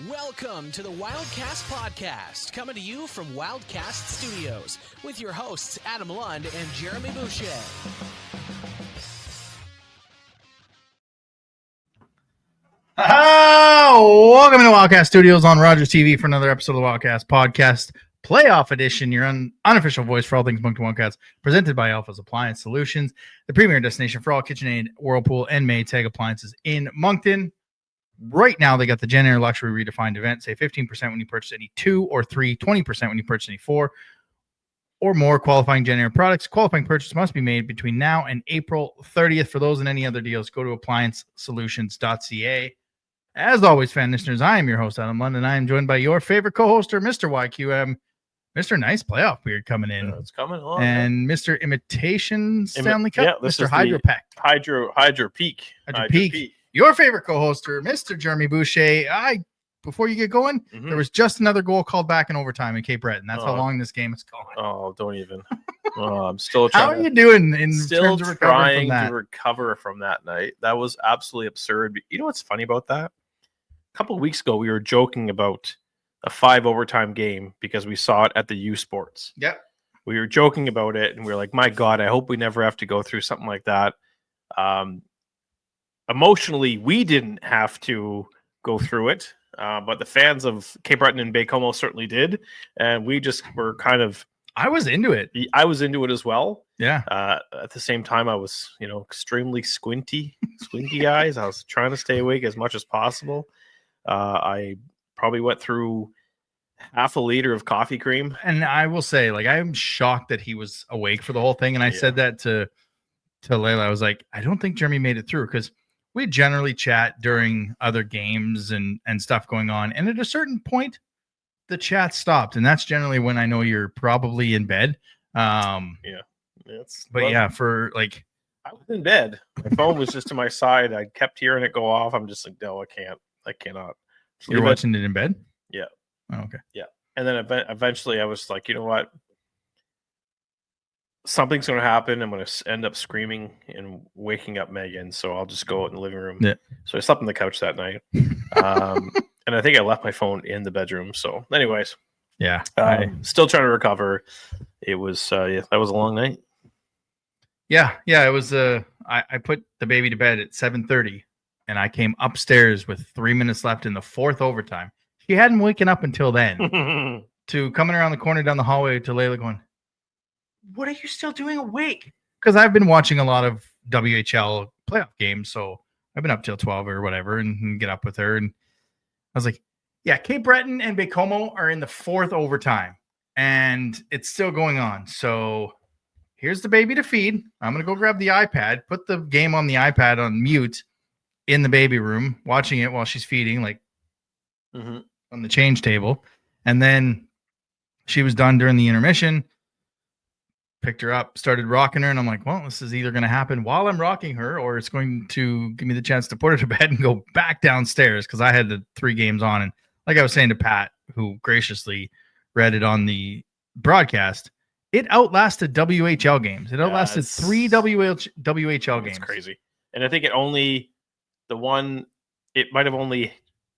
Welcome to the Wildcast podcast, coming to you from Wildcast Studios with your hosts Adam Lund and Jeremy Boucher. Welcome to Wildcast Studios on Rogers TV for another episode of the Wildcast podcast, playoff edition, your unofficial voice for all things Moncton Wildcats, presented by Alpha's Appliance Solutions, the premier destination for all KitchenAid, Whirlpool, and Maytag appliances in Moncton. Right now, they got the Gen Air Luxury Redefined event. Save 15% when you purchase any 2 or 3, 20% when you purchase any 4 or more qualifying Gen Air products. Qualifying purchase must be made between now and April 30th. For those and any other deals, go to appliancesolutions.ca. As always, fan listeners, I am your host, Adam Lund, and I am joined by your favorite co-hoster, Mr. YQM, Mr. Nice Playoff Beard coming in. It's coming along. And Mr. Imitation Stanley Cup, yeah, Mr. Hydro Pack. Hydro Peak. Hydro Peak. Your favorite co-hoster, Mr. Jeremy Boucher. Before you get going, there was just another goal called back in overtime in Cape Breton. That's how long this game is going. Oh, don't even. I'm still trying. How are you doing in terms of recovering from that? To recover from that night. That was absolutely absurd. You know what's funny about that? A couple of weeks ago, we were joking about a 5 overtime game because we saw it at the U Sports. Yep. We were joking about it, and we were like, my God, I hope we never have to go through something like that. Emotionally, we didn't have to go through it, but the fans of Cape Breton and Baie-Comeau certainly did, and we just were kind of. I was into it. I was into it as well. Yeah. At the same time, I was, extremely squinty eyes. I was trying to stay awake as much as possible. I probably went through half a liter of coffee cream, and I will say, I'm shocked that he was awake for the whole thing. And I said that to Layla. I was like, I don't think Jeremy made it through because we generally chat during other games and stuff going on. And at a certain point, the chat stopped. And that's generally when I know you're probably in bed. I was in bed. My phone was just to my side. I kept hearing it go off. I'm just like, no, I cannot. You're watching it in bed? Yeah. Oh, okay. Yeah. And then eventually I was like, you know what? Something's going to happen. I'm going to end up screaming and waking up Megan. So I'll just go out in the living room. Yeah. So I slept on the couch that night. And I think I left my phone in the bedroom. So anyways, yeah, still trying to recover. It was, that was a long night. Yeah. It was, I put the baby to bed at 7:30 and I came upstairs with 3 minutes left in the 4th overtime. She hadn't waken up until then to coming around the corner down the hallway to Layla going, what are you still doing awake? Because I've been watching a lot of WHL playoff games, so I've been up till 12 or whatever and get up with her. And I was like, yeah, Cape Breton and Baie-Comeau are in the 4th overtime, and it's still going on. So here's the baby to feed. I'm going to go grab the iPad, put the game on the iPad on mute in the baby room, watching it while she's feeding, on the change table. And then she was done during the intermission. Picked her up, started rocking her, and I'm like, well, this is either going to happen while I'm rocking her or it's going to give me the chance to put her to bed and go back downstairs because I had the 3 games on. And like I was saying to Pat, who graciously read it on the broadcast, it outlasted WHL games. It outlasted 3 WHL games. It's crazy. And I think it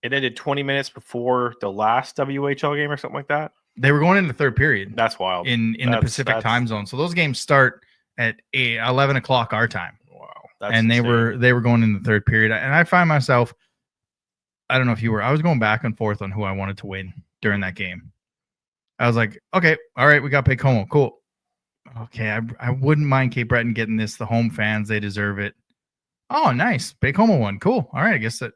ended 20 minutes before the last WHL game or something like that. They were going into 3rd period. That's wild. In the Pacific time zone. So those games start at 11 o'clock our time. Wow. And they were going in the 3rd period. And I find myself, I don't know if you were, I was going back and forth on who I wanted to win during that game. I was like, okay, all right, we got Baie-Comeau. Cool. Okay, I wouldn't mind Cape Breton getting this. The home fans, they deserve it. Oh, nice. Baie-Comeau won. Cool. All right, I guess that.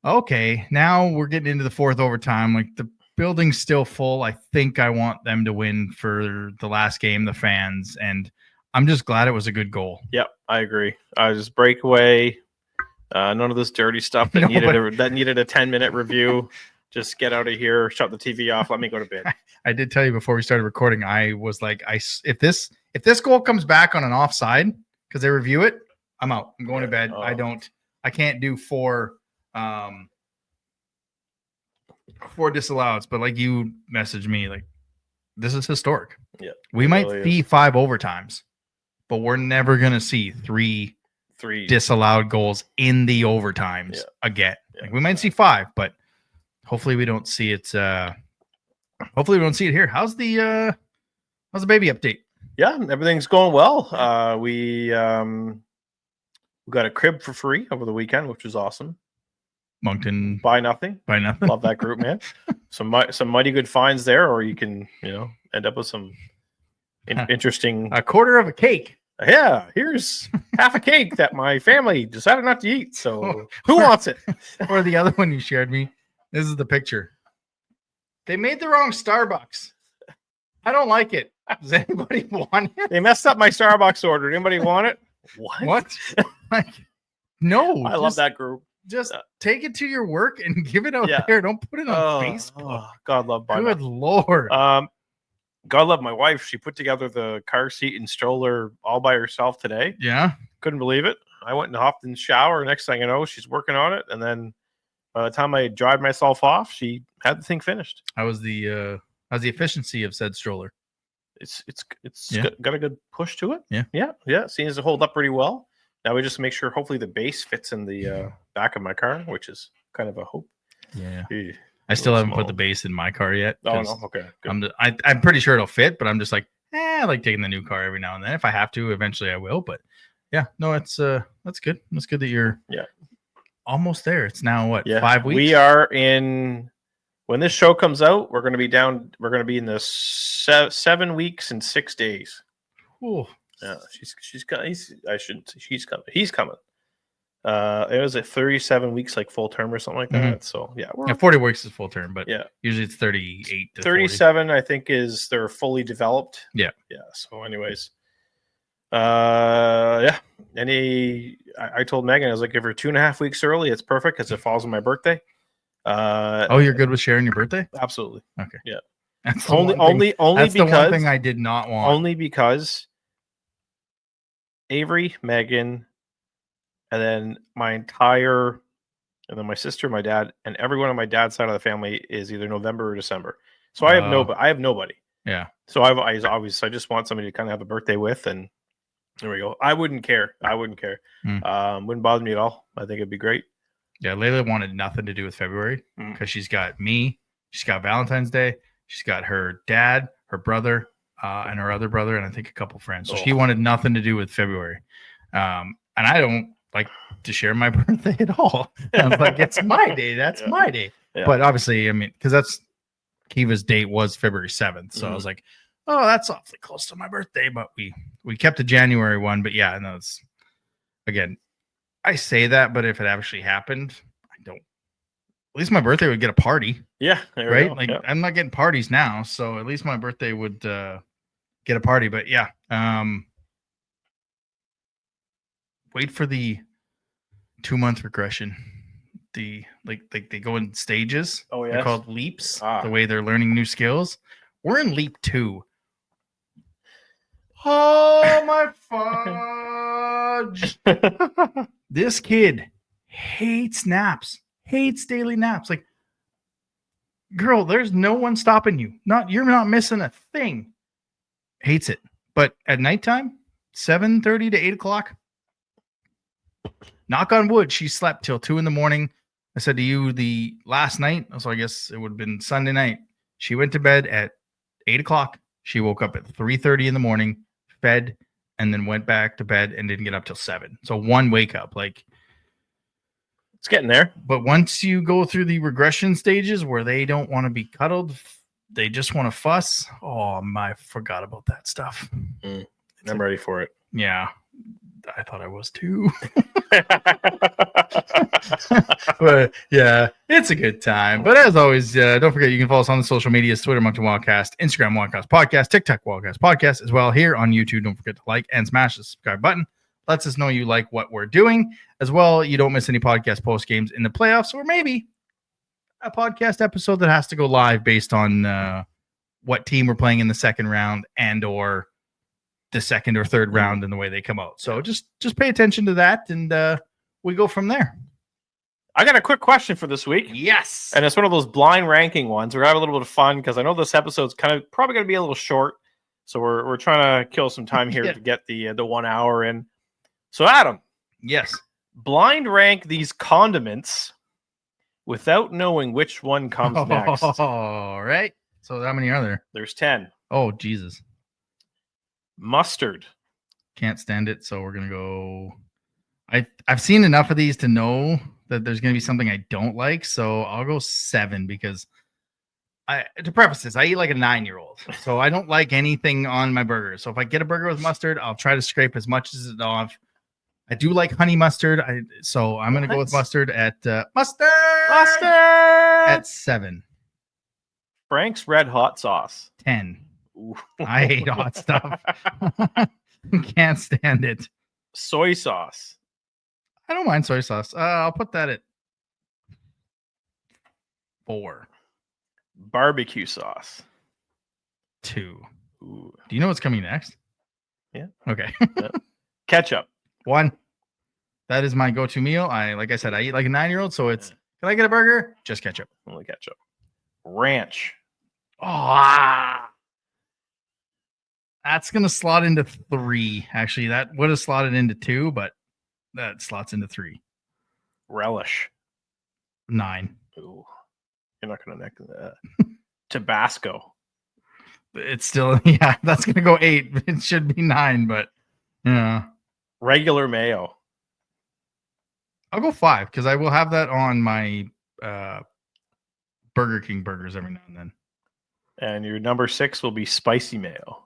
Okay, now we're getting into the 4th overtime. The building's still full. I think I want them to win for the last game, the fans, and I'm just glad it was a good goal. Yep, I agree. I just breakaway. None of this dirty stuff that needed a 10-minute review. Just get out of here, shut the TV off, let me go to bed. I did tell you before we started recording, I was like, if this goal comes back on an offside because they review it, I'm out. I'm going to bed. I can't do 4 disalloweds, but you messaged me, this is historic. Yeah, we might see 5 overtimes, but we're never gonna see three disallowed goals in the overtimes again. We might see 5, but hopefully we don't see it. Hopefully we don't see it here. How's the baby update? Yeah, everything's going well. We got a crib for free over the weekend, which was awesome. Moncton Buy nothing. Buy nothing. Love that group, man. Some mighty good finds there, or you can end up with some interesting. A quarter of a cake. Yeah, here's half a cake that my family decided not to eat. So who wants it? Or the other one you shared me. This is the picture. They made the wrong Starbucks. I don't like it. Does anybody want it? They messed up my Starbucks order. Anybody want it? What? Like, no. I love that group. Just take it to your work and give it out Yeah. there. Don't put it on Facebook. Oh, God love my Good Lord. God love my wife. She put together the car seat and stroller all by herself today. Yeah. Couldn't believe it. I went and hopped in the shower. Next thing you know, she's working on it. And then by the time I dried myself off, she had the thing finished. How's the efficiency of said stroller? It's Yeah. got a good push to it. Yeah. Seems to hold up pretty well. Now we just make sure hopefully the base fits in the back of my car, which is kind of a hope. Yeah. Eh, I still haven't small. put the base in my car yet. Oh 'cause no, okay. Good. I'm pretty sure it'll fit, but I'm just like, I like taking the new car every now and then. If I have to, eventually I will. But yeah, no, it's that's good. That's good that you're almost there. It's now what, 5 weeks? We are in. When this show comes out, we're going to be down. We're going to be in the 7 weeks and 6 days. Ooh. Yeah, she's coming. I shouldn't say she's coming. He's coming. It was at 37 weeks, like full term or something like that. So yeah, 40 weeks is full term, but yeah, usually it's 38 to 37. I think they're fully developed. Yeah. So, anyways, yeah. I told Megan, I was like, if you're 2.5 weeks early, it's perfect because it falls on my birthday. You're good with sharing your birthday? Absolutely. Okay. Yeah. That's the Only that's because the one thing I did not want. Only because Avery, Megan, and then my sister, my dad, and everyone on my dad's side of the family is either November or December. So I have nobody. Yeah. So I just want somebody to kind of have a birthday with, and there we go. I wouldn't care. Wouldn't bother me at all. I think it'd be great. Yeah, Layla wanted nothing to do with February because she's got me, she's got Valentine's Day, she's got her dad, her brother, and her other brother, and I think a couple friends. So she wanted nothing to do with February. And I don't like to share my birthday at all. I was like, it's my day. That's my day. Yeah. But obviously, I mean, because that's Kiva's date was February 7th. So I was like, oh, that's awfully close to my birthday. But we kept the January one. But yeah, no, it's again, I say that, but if it actually happened, I don't. At least my birthday would get a party. Yeah. Right. Like I'm not getting parties now. So at least my birthday would get a party. But yeah. Wait for the 2-month regression. They go in stages. Oh yeah. They're called leaps. The way they're learning new skills. We're in leap 2. Oh my fudge! This kid hates naps. Hates daily naps. Like, girl, there's no one stopping you. You're not missing a thing. Hates it. But at nighttime, 7:30 to 8 o'clock. Knock on wood, she slept till 2 a.m. I said to you the last night, so I guess it would have been Sunday night. She went to bed at 8 o'clock. She woke up at 3:30 in the morning, fed, and then went back to bed and didn't get up till 7. So one wake up, like it's getting there. But once you go through the regression stages where they don't want to be cuddled, they just want to fuss. Oh my, forgot about that stuff. I'm ready for it. Yeah. I thought I was too. But yeah, it's a good time. But as always, don't forget you can follow us on the social medias: Twitter, Moncton Wildcast, Instagram, Wildcast Podcast, TikTok, Wildcast Podcast, as well here on YouTube. Don't forget to like and smash the subscribe button. Lets us know you like what we're doing. As well, you don't miss any podcast post games in the playoffs, or maybe a podcast episode that has to go live based on what team we're playing in the second round and or the second or third round and the way they come out. So just pay attention to that, and we go from there. I got a quick question for this week. Yes. And it's one of those blind ranking ones. We're going to have a little bit of fun because I know this episode's probably going to be a little short. So we're trying to kill some time here to get the 1 hour in. So Adam. Yes. Blind rank these condiments without knowing which one comes next. All right. So how many are there? There's 10. Oh, Jesus. Mustard. Can't stand it. So we're going to go. I've seen enough of these to know that there's going to be something I don't like. So I'll go 7 because to preface this, I eat like a 9-year-old. So I don't like anything on my burger. So if I get a burger with mustard, I'll try to scrape as much as it off. I do like honey mustard. So I'm going to go with mustard at mustard at 7. Frank's Red Hot Sauce. 10. Ooh. I hate hot stuff. Can't stand it. Soy sauce. I don't mind soy sauce. I'll put that at 4. Barbecue sauce. 2. Ooh. Do you know what's coming next? Yeah. Okay. Yeah. Ketchup. 1. That is my go-to meal. Like I said, I eat like a 9-year-old, so it's can I get a burger? Just ketchup. Only ketchup. Ranch. That's gonna slot into 3. Actually, that would have slotted into 2, but that slots into 3. Relish. 9. Ooh. You're not gonna neck that. Tabasco. It's still that's gonna go 8. It should be 9, but yeah. Regular mayo. I'll go 5 because I will have that on my Burger King burgers every now and then. And your number 6 will be spicy mayo.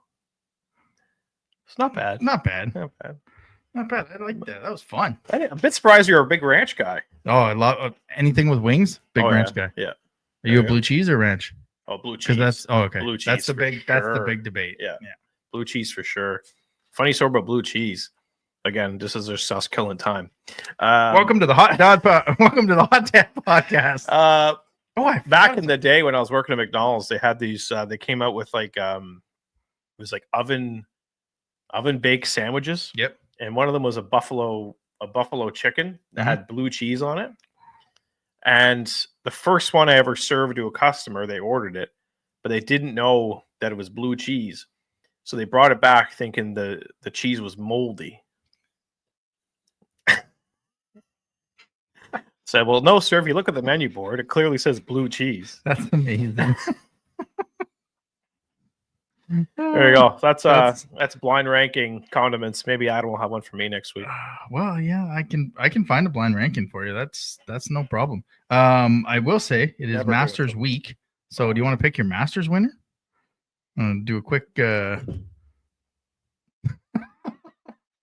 It's not bad. Not bad. Not bad. Not bad. I like that. That was fun. I'm a bit surprised you're a big ranch guy. Oh, I love anything with wings. Big ranch guy. Yeah. Are you a blue cheese or ranch? Oh, blue cheese. Because okay. Blue cheese. That's the Sure. big debate. Yeah. Blue cheese for sure. Funny story about blue cheese. Again, this is their sauce killing time. Welcome to the Welcome to the Hot Tap Podcast. Back in the day when I was working at McDonald's, they had these. They came out with like it was like oven baked sandwiches. Yep. And one of them was a buffalo chicken that had blue cheese on it. And the first one I ever served to a customer, they ordered it, but they didn't know that it was blue cheese. So they brought it back thinking the cheese was moldy. Said, well, no, sir, if you look at the menu board, it clearly says blue cheese. That's amazing. There you go. That's blind ranking condiments. Maybe Adam will have one for me next week. Well, yeah, I can find a blind ranking for you. That's no problem. I will say it is Masters week. So do you want to pick your Masters winner? Do a quick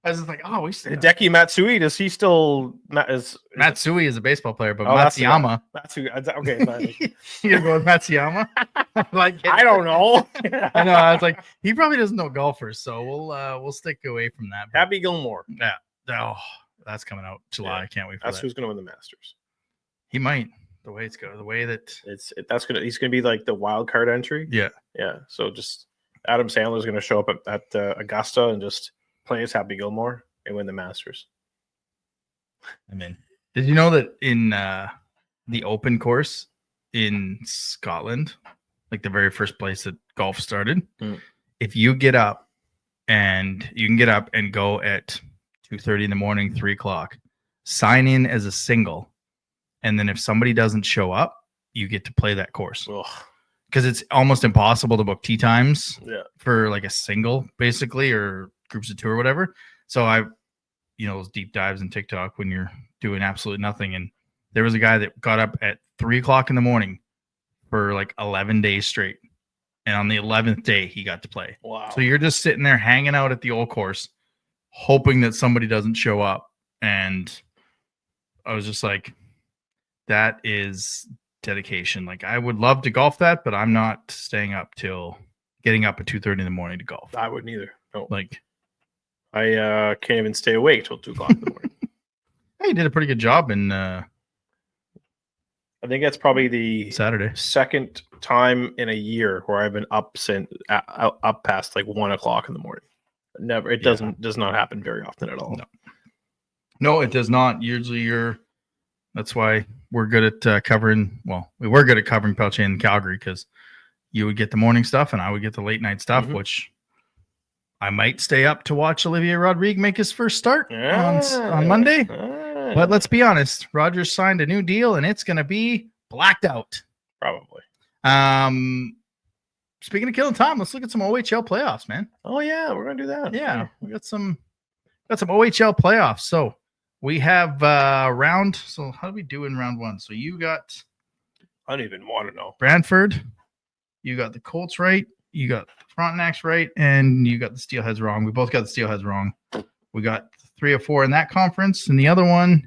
I was just like, oh, we should. Hideki Matsui, does he still Matsui is a baseball player, but Matsuyama. Matsui, okay, You gonna go with Matsuyama? I don't know. I know. I was like, he probably doesn't know golfers, so we'll stick away from that. Happy Gilmore. Yeah. Oh, that's coming out July. Yeah. I can't wait for that's that. Who's gonna win the Masters. He might. The way it's going, the way that he's gonna be like the wild card entry. Yeah. So just Adam Sandler's gonna show up at Augusta and just play as Happy Gilmore and win the Masters. I mean, did you know that in the Open course in Scotland, like the very first place that golf started, if you get up and you can get up and go at 2:30 in the morning, 3:00, sign in as a single. And then if somebody doesn't show up, you get to play that course. Because it's almost impossible to book tee times for like a single, basically, or groups of two or whatever. So those deep dives in TikTok when you're doing absolutely nothing. And there was a guy that got up at 3:00 in the morning for like 11 days straight. And on the 11th day, he got to play. Wow. So you're just sitting there hanging out at the old course, hoping that somebody doesn't show up. And I was just like, that is dedication. Like, I would love to golf that, but I'm not getting up at 2:30 in the morning to golf. I wouldn't either. No. Like, I can't even stay awake till 2:00 in the morning. Hey, you did a pretty good job in I think that's probably the Saturday second time in a year where I've been up past like 1:00 in the morning. Never. It does not happen very often at all. No, it does not. Usually that's why we're good at covering. Well, we were good at covering Pelche in Calgary because you would get the morning stuff and I would get the late night stuff, which I might stay up to watch Olivier Rodrigue make his first start on Monday. But let's be honest, Rogers signed a new deal, and it's going to be blacked out. Probably. Speaking of killing time, let's look at some OHL playoffs, man. Oh yeah, we're gonna do that. Yeah, we got some OHL playoffs. So we have round. So how do we do in round one? So you got. I don't even want to know. Brantford, you got the Colts right, you got the Frontenacs right, and you got the Steelheads wrong. We both got the Steelheads wrong. We got 3 of 4 in that conference, and the other one,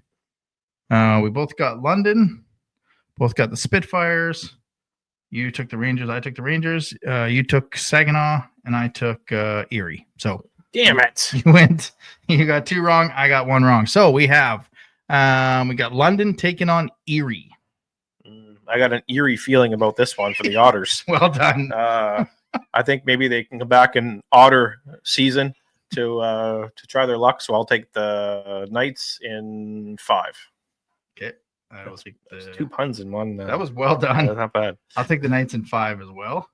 we both got London, both got the Spitfires. You took the Rangers, I took the Rangers. You took Saginaw, and I took Erie. So damn it, you got 2 wrong, I got 1 wrong. So we have we got London taking on Erie. I got an eerie feeling about this one for the Otters. Well done. I think maybe they can come back in Otter season to try their luck. So I'll take the Knights in 5. Okay, I will take the 2 puns in one. That was well done. That's not bad. I'll take the Knights in 5 as well.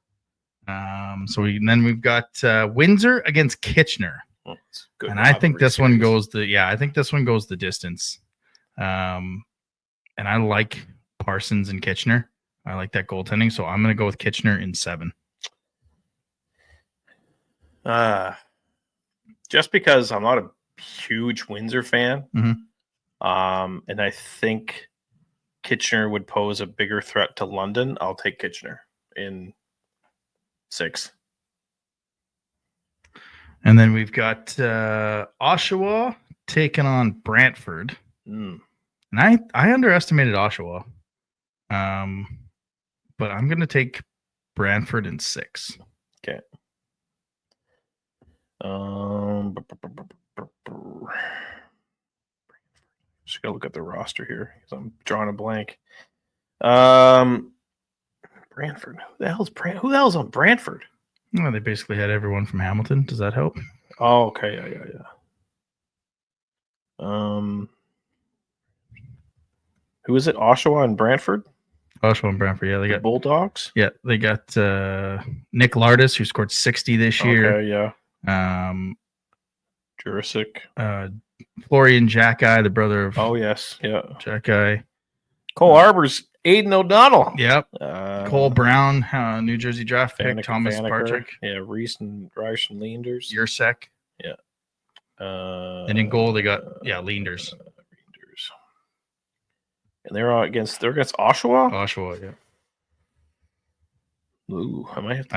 Then we've got Windsor against Kitchener, Good and I think this one series. goes I think this one goes the distance. And I like Parsons and Kitchener. I like that goaltending, so I'm going to go with Kitchener in 7. Just because I'm not a huge Windsor fan, Mhm. and I think Kitchener would pose a bigger threat to London, I'll take Kitchener in 6. And then we've got Oshawa taking on Brantford. And I underestimated Oshawa. But I'm going to take Brantford in 6. Okay. Just gotta look at the roster here because I'm drawing a blank. Brantford. Who the hell's on Brantford? Well, they basically had everyone from Hamilton. Does that help? Oh, okay. Yeah. Who is it? Oshawa and Brantford? Oshawa and Brantford. Yeah, they got Bulldogs. Yeah, they got Nick Lardis, who scored 60 this year. Okay, yeah. Jurassic. Florian Jackeye, the brother of yes, yeah. Jackeye. Cole Harbour's Aiden O'Donnell. Yep. Cole Brown, New Jersey draft pick. Thomas Vanacker. Barczyk. Yeah, Reese and Leanders. Yursek. Yeah. And in goal they got Leanders. And they're against Oshawa. Oshawa, yeah. Ooh, I might have to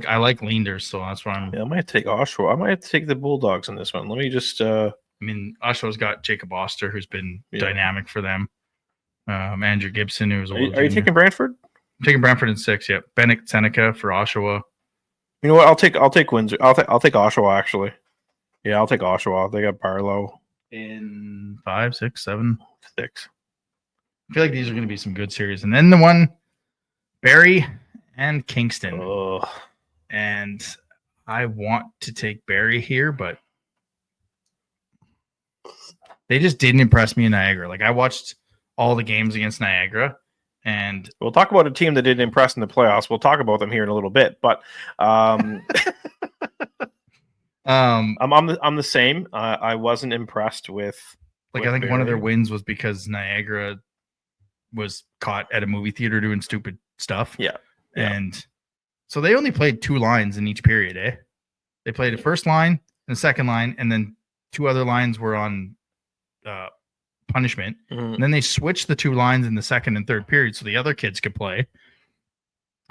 I like Leanders, so that's why I'm. Yeah, I might have to take Oshawa. I might have to take the Bulldogs in this one. Let me just. I mean, Oshawa's got Jacob Oster, who's been dynamic for them. Andrew Gibson, who's Are you taking Brantford? I'm taking Brantford in 6. Yep. Bennett Seneca for Oshawa. You know what? I'll take Windsor. I'll take Oshawa actually. Yeah, I'll take Oshawa. They got Barlow in 5, 6, 7, 6. I feel like these are going to be some good series, and then the one Barrie and Kingston. Ugh. And I want to take Barrie here, but they just didn't impress me in Niagara. Like I watched all the games against Niagara, and we'll talk about a team that didn't impress in the playoffs. We'll talk about them here in a little bit, but I'm the same. I wasn't impressed with. I think one of their wins was because Niagara was caught at a movie theater doing stupid stuff. Yeah. And so they only played 2 lines in each period, eh? They played the first line and the second line, and then 2 other lines were on punishment. And then they switched the 2 lines in the second and third period so the other kids could play.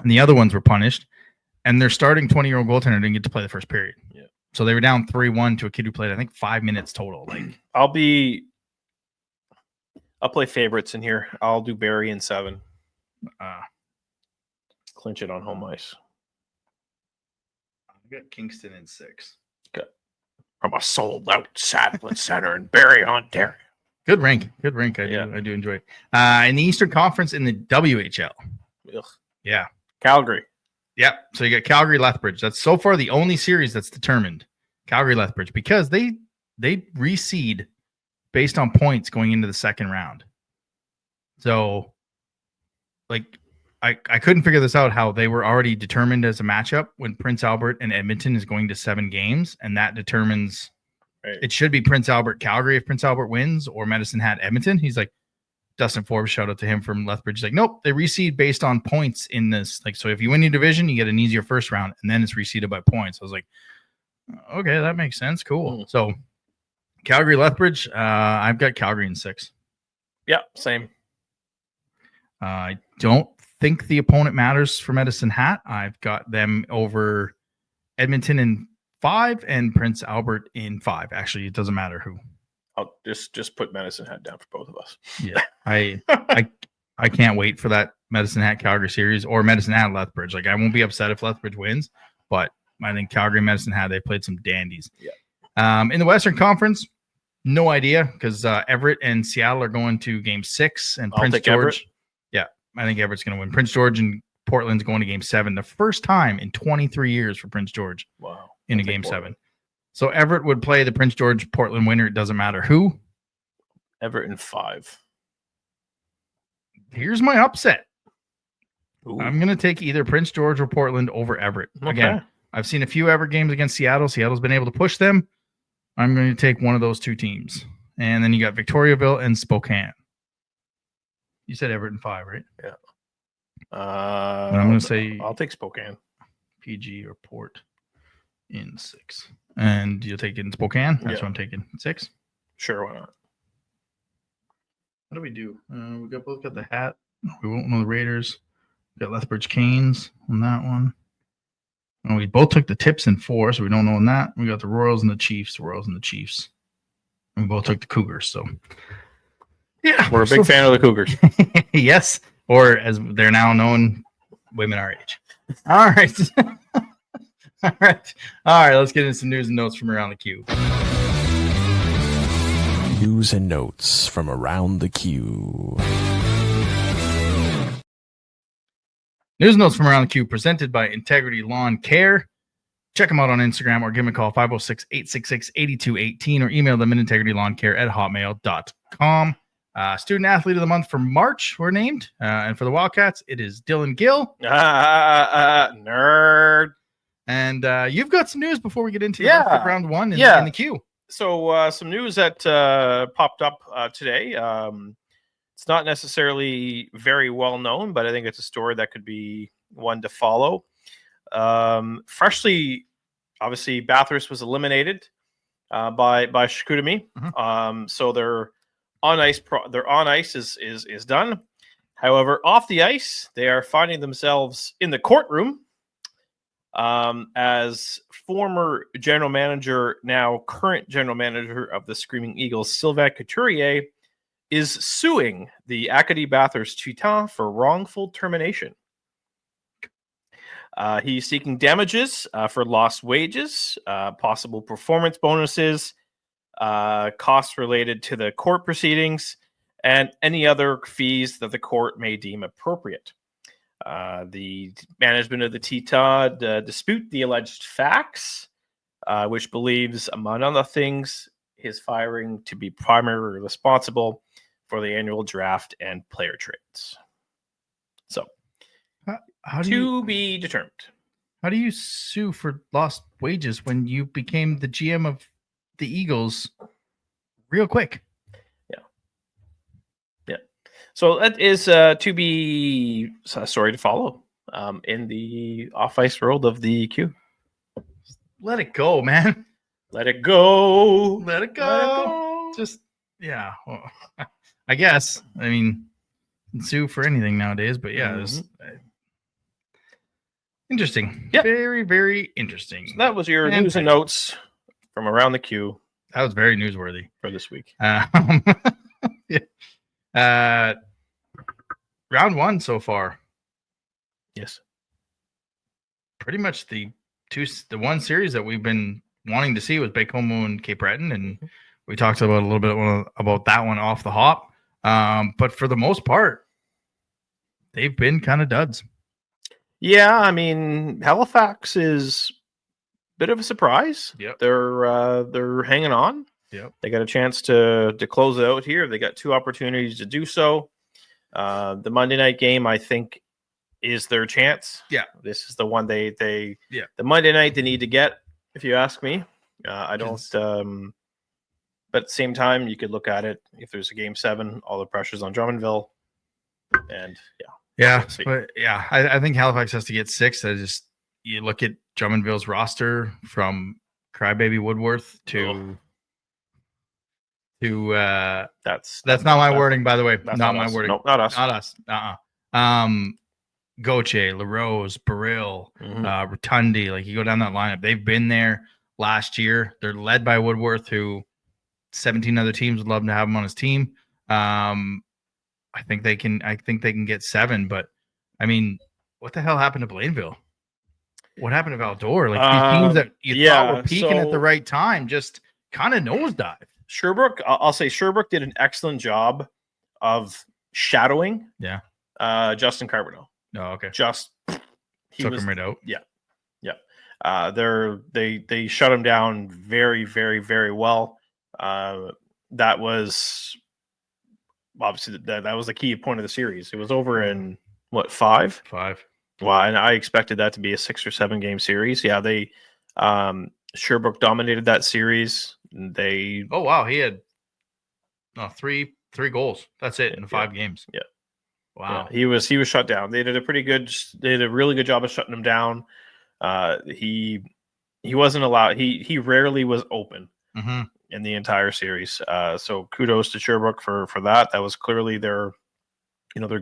And the other ones were punished. And their starting 20-year-old goaltender didn't get to play the first period. Yeah. So they were down 3-1 to a kid who played, I think, 5 minutes total. Like I'll play favorites in here. I'll do Barrie in 7. Clinch it on home ice. I got Kingston in 6. Okay. From a sold-out Saddlet Center in Barrie, Ontario. Good rink. I do enjoy it. In the Eastern Conference in the WHL. Ugh. Yeah. Calgary. Yep. So you got Calgary Lethbridge. That's so far the only series that's determined. Calgary Lethbridge, because they reseed based on points going into the second round. So like I couldn't figure this out, how they were already determined as a matchup when Prince Albert and Edmonton is going to 7 games, and that determines it should be Prince Albert Calgary if Prince Albert wins, or Medicine Hat Edmonton. He's like, Dustin Forbes, shout out to him from Lethbridge. He's like, nope, they reseed based on points in this. Like, so if you win your division, you get an easier first round, and then it's reseeded by points. I was like, okay, that makes sense. Cool. So Calgary, Lethbridge, I've got Calgary in 6. Yeah, same. I don't think the opponent matters for Medicine Hat. I've got them over Edmonton in 5 and Prince Albert in 5. Actually, it doesn't matter who. I'll just put Medicine Hat down for both of us. Yeah, I can't wait for that Medicine Hat Calgary series or Medicine Hat Lethbridge. Like, I won't be upset if Lethbridge wins, but I think Calgary and Medicine Hat, they played some dandies. Yeah. In the Western Conference, no idea, because Everett and Seattle are going to Game 6, and Prince George. Everett. Yeah, I think Everett's going to win. Prince George and Portland's going to Game 7, the first time in 23 years for Prince George. Wow. In a Game 7. So Everett would play the Prince George Portland winner. It doesn't matter who. Everett in 5. Here's my upset. Ooh. I'm going to take either Prince George or Portland over Everett. Okay. Again, I've seen a few Everett games against Seattle. Seattle's been able to push them. I'm going to take one of those two teams. And then you got Victoriaville and Spokane. You said Everett in 5, right? Yeah. I'm going to say I'll take Spokane. PG or Port in 6. And you'll take it in Spokane? That's what I'm taking. 6? Sure, why not? What do we do? We both got the hat. We won't know the Raiders. We got Lethbridge Canes on that one. And we both took the Tips in 4, so we don't know on that. We got the Royals and the Chiefs. And we both took the Cougars. So, yeah. We're a big fan of the Cougars. Yes. Or as they're now known, women our age. All right. All right. Let's get into some news and notes from around the queue. News and notes from around the queue. News and notes from around the queue presented by Integrity Lawn Care. Check them out on Instagram or give them a call 506-866-8218 or email them at integritylawncare@hotmail.com. Student Athlete of the Month for March were named. And for the Wildcats, it is Dylan Gill. Nerd. And you've got some news before we get into the rest of round 1 in the queue. So some news that popped up today. It's not necessarily very well known, but I think it's a story that could be one to follow. Freshly, obviously, Bathurst was eliminated by Chicoutimi. Mm-hmm. So their on ice is done. However, off the ice, they are finding themselves in the courtroom. As former general manager, now current general manager of the Screaming Eagles, Sylvain Couturier, is suing the Acadie Bathurst Titans for wrongful termination. He's seeking damages for lost wages, possible performance bonuses, costs related to the court proceedings, and any other fees that the court may deem appropriate. The management of the Titans dispute the alleged facts, which believes, among other things, his firing to be primarily responsible for the annual draft and player trades. So, how do to be determined. How do you sue for lost wages when you became the GM of the Eagles real quick? So that is to be sorry to follow in the off-ice world of the Q. Let it go, man. Let it go. Let it go. Just, yeah. Well, I guess. I mean, sue for anything nowadays, but yeah, it's interesting. Yeah. Very, very interesting. So that was your news and notes from around the Q. That was very newsworthy for this week. Yeah. Round 1 so far. Yes. Pretty much the one series that we've been wanting to see was Baie-Comeau and Cape Breton, and we talked about a little bit about that one off the hop. But for the most part, they've been kind of duds. Yeah, I mean, Halifax is a bit of a surprise. Yep. They're hanging on. Yep. They got a chance to close it out here. They got 2 opportunities to do so. The Monday night game, I think, is their chance. Yeah. This is the one the Monday night they need to get, if you ask me. I don't But at the same time, you could look at it, if there's a game 7, all the pressure's on Drummondville. And Yeah, but I think Halifax has to get 6. You look at Drummondville's roster from Crybaby Woodworth to that's not my wording, by the way. Not my wording. No, not us. Not us. Gauthier, LaRose, Burrill, Rotundi, like you go down that lineup. They've been there last year. They're led by Woodworth, who 17 other teams would love to have him on his team. I think they can get 7, but I mean, what the hell happened to Blainville? What happened to Valdor? Like these teams that you thought were peaking at the right time just kind of nosedive. Sherbrooke, I'll say Sherbrooke did an excellent job of shadowing. Yeah. Justin Carbonell. Oh, okay. Took him right out. Yeah. They shut him down very, very, very well. That was obviously that was the key point of the series. It was over in what, 5? 5. Wow, and I expected that to be a 6 or 7 game series. Yeah, they Sherbrooke dominated that series. He had 3 goals. That's it in 5 games. Yeah. Wow. Yeah, he was shut down. They did a really good job of shutting him down. He wasn't allowed. He rarely was open in the entire series. So kudos to Sherbrooke for that. That was clearly their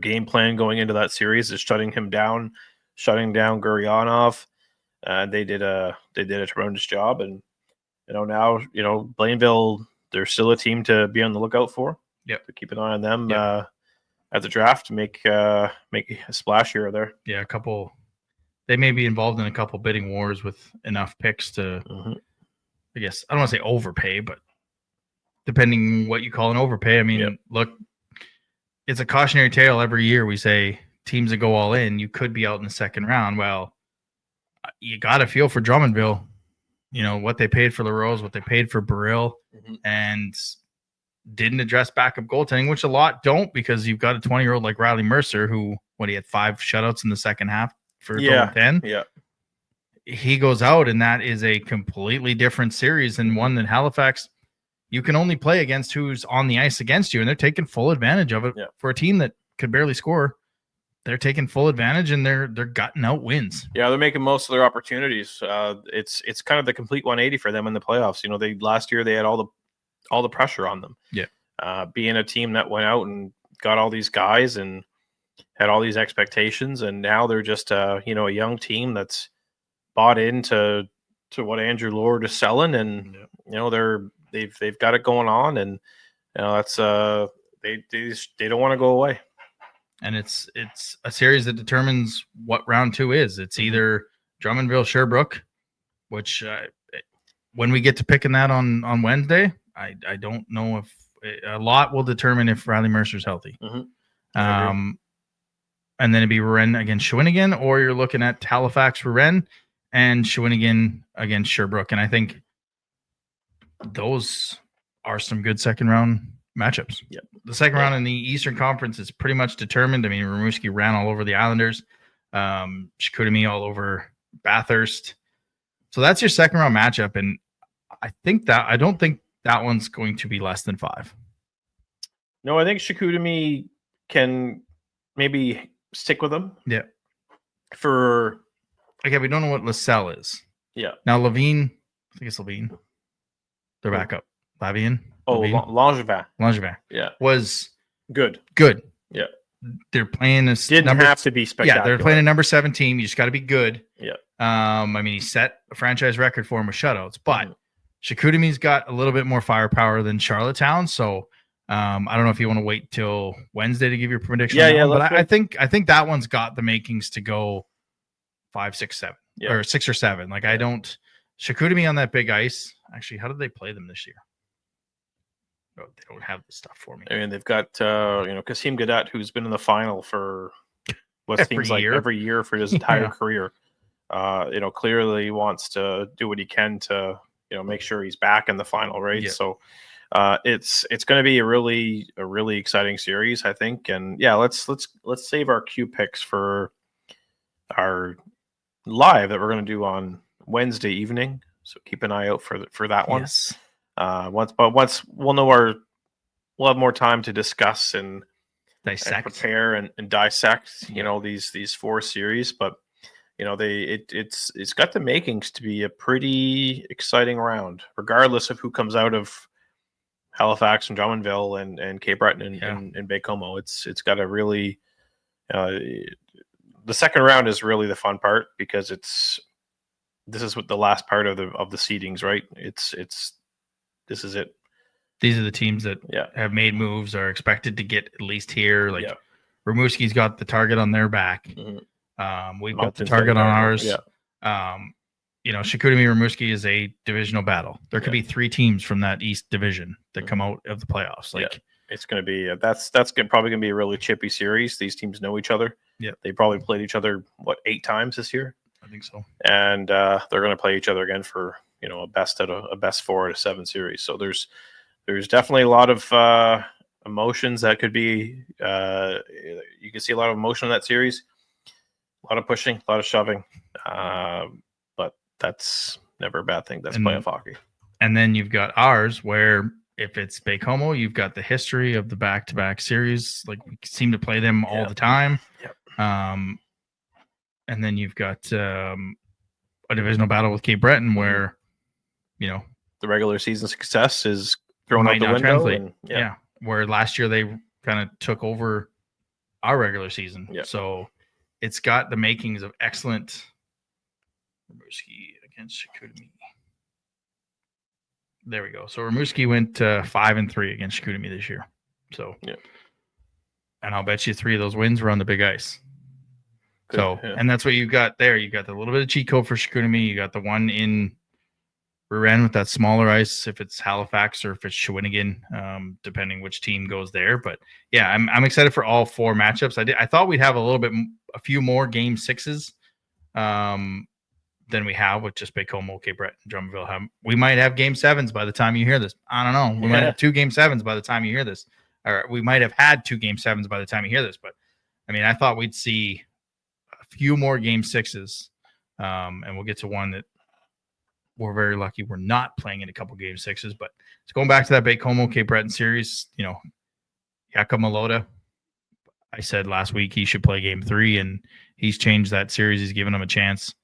game plan going into that series, is shutting down Guryanov. They did a tremendous job, and now Blainville, they're still a team to be on the lookout for. Yep. To keep an eye on them at the draft to make a splash here or there. Yeah, they may be involved in a couple bidding wars with enough picks to, I guess, I don't want to say overpay, but depending what you call an overpay. I mean, look, it's a cautionary tale every year. We say teams that go all in, you could be out in the second round. Well, you got to feel for Drummondville, what they paid for LaRose, what they paid for Burrill, and didn't address backup goaltending, which a lot don't, because you've got a 20-year-old like Riley Mercer, who, he had 5 shutouts in the second half for a total of 10. Yeah. He goes out, and that is a completely different series than one that Halifax, you can only play against who's on the ice against you, and they're taking full advantage of it. For a team that could barely score. They're taking full advantage, and they're gutting out wins. Yeah, they're making most of their opportunities. It's kind of the complete 180 for them in the playoffs. Last year they had all the pressure on them. Yeah. Being a team that went out and got all these guys and had all these expectations, and now they're just a young team that's bought into what Andrew Lord is selling, and they've got it going on, and that's they don't want to go away. And it's a series that determines what round 2 is. It's either Drummondville, Sherbrooke, which when we get to picking that on Wednesday, I don't know if a lot will determine if Riley Mercer's healthy. And then it'd be Rouen against Shawinigan, or you're looking at Halifax, Rouen, and Shawinigan against Sherbrooke. And I think those are some good second round matchups. Yep. The second round in the Eastern Conference is pretty much determined. I mean, Rimouski ran all over the Islanders, Chicoutimi all over Bathurst. So that's your second round matchup. And I don't think that one's going to be less than 5. No, I think Chicoutimi can maybe stick with them. Yeah. Okay, we don't know what LaSalle is. Yeah. Now Levine, I think it's Levine. They're back up. Lavian. Langevin. Yeah. Was good. Yeah. They're playing this. Didn't have to be spectacular. Yeah, they're playing a number 7 team. You just got to be good. Yeah. I mean, he set a franchise record for him with shutouts, but Chicoutimi's got a little bit more firepower than Charlottetown. So I don't know if you want to wait till Wednesday to give your prediction. But I think that one's got the makings to go 5, 6, 7, or 6 or 7. Like I don't. Chicoutimi on that big ice. Actually, how did they play them this year? Oh, they don't have the stuff for me. I mean, they've got Kasim Gadet, who's been in the final for what seems like every year for his entire career. Clearly wants to do what he can to make sure he's back in the final, right? Yeah. So it's going to be a really exciting series, I think. And let's save our Q picks for our live that we're going to do on Wednesday evening. So keep an eye out for that one. Yes. Once we'll have more time to discuss and Dissect, prepare and dissect, these 4 series. But it's got the makings to be a pretty exciting round, regardless of who comes out of Halifax and Drummondville and Cape Breton and Baie-Comeau. It's got a really the second round is really the fun part, because this is what the last part of the seedings, right? This is it. These are the teams that have made moves, are expected to get at least here. Like Rimouski's got the target on their back. Mm-hmm. We've got the target on ours. Chicoutimi Rimouski is a divisional battle. There could be 3 teams from that East Division that come out of the playoffs. It's going to be that's probably going to be a really chippy series. These teams know each other. Yeah, they probably played each other 8 times this year. I think so. And they're going to play each other again for a best 4 out of 7 series. So there's definitely a lot of emotions that could be. You can see a lot of emotion in that series. A lot of pushing, a lot of shoving. But that's never a bad thing. That's playoff hockey. And then you've got ours, where if it's Baie-Comeau, you've got the history of the back-to-back series. Like, we seem to play them all the time. Yep. And then you've got a divisional battle with Cape Breton, where the regular season success is thrown out the window. And, where last year they kind of took over our regular season. Yep. So it's got the makings of excellent. Rimouski against Chicoutimi. There we go. So Rimouski went 5-3 against Chicoutimi this year. So, and I'll bet you 3 of those wins were on the big ice. Good, and that's what you got there. You got the little bit of cheat code for Chicoutimi. You got the one in Rouen with that smaller ice, if it's Halifax or if it's Shawinigan, depending which team goes there. But yeah, I'm excited for all 4 matchups. I thought we'd have a few more game 6s than we have with just Baie-Comeau, Cape Breton, Drummondville. We might have game 7s by the time you hear this. I don't know. We might have 2 game 7s by the time you hear this, or we might have had 2 game 7s by the time you hear this. But I mean, I thought we'd see a few more game 6s, and we'll get to one that we're very lucky we're not playing in a couple game 6s. But it's going back to that Baie-Comeau, Cape Breton series. Yaka Malota, I said last week he should play game 3, and he's changed that series. He's given them a chance.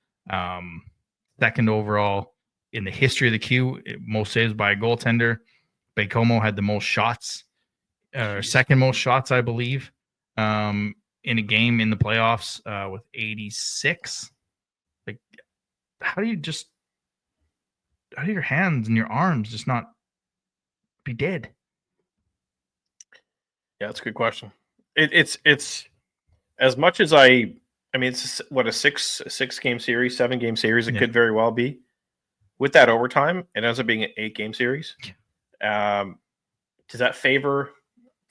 Second overall in the history of the Q, most saves by a goaltender. Baie-Comeau had the most shots, second most shots, I believe, in a game in the playoffs with 86. Like, how do your hands and your arms just not be dead? Yeah, that's a good question. It's as much as it's what a 6 game series, 7 game series. It could very well be. With that overtime, it ends up being an 8 game series. Does that favor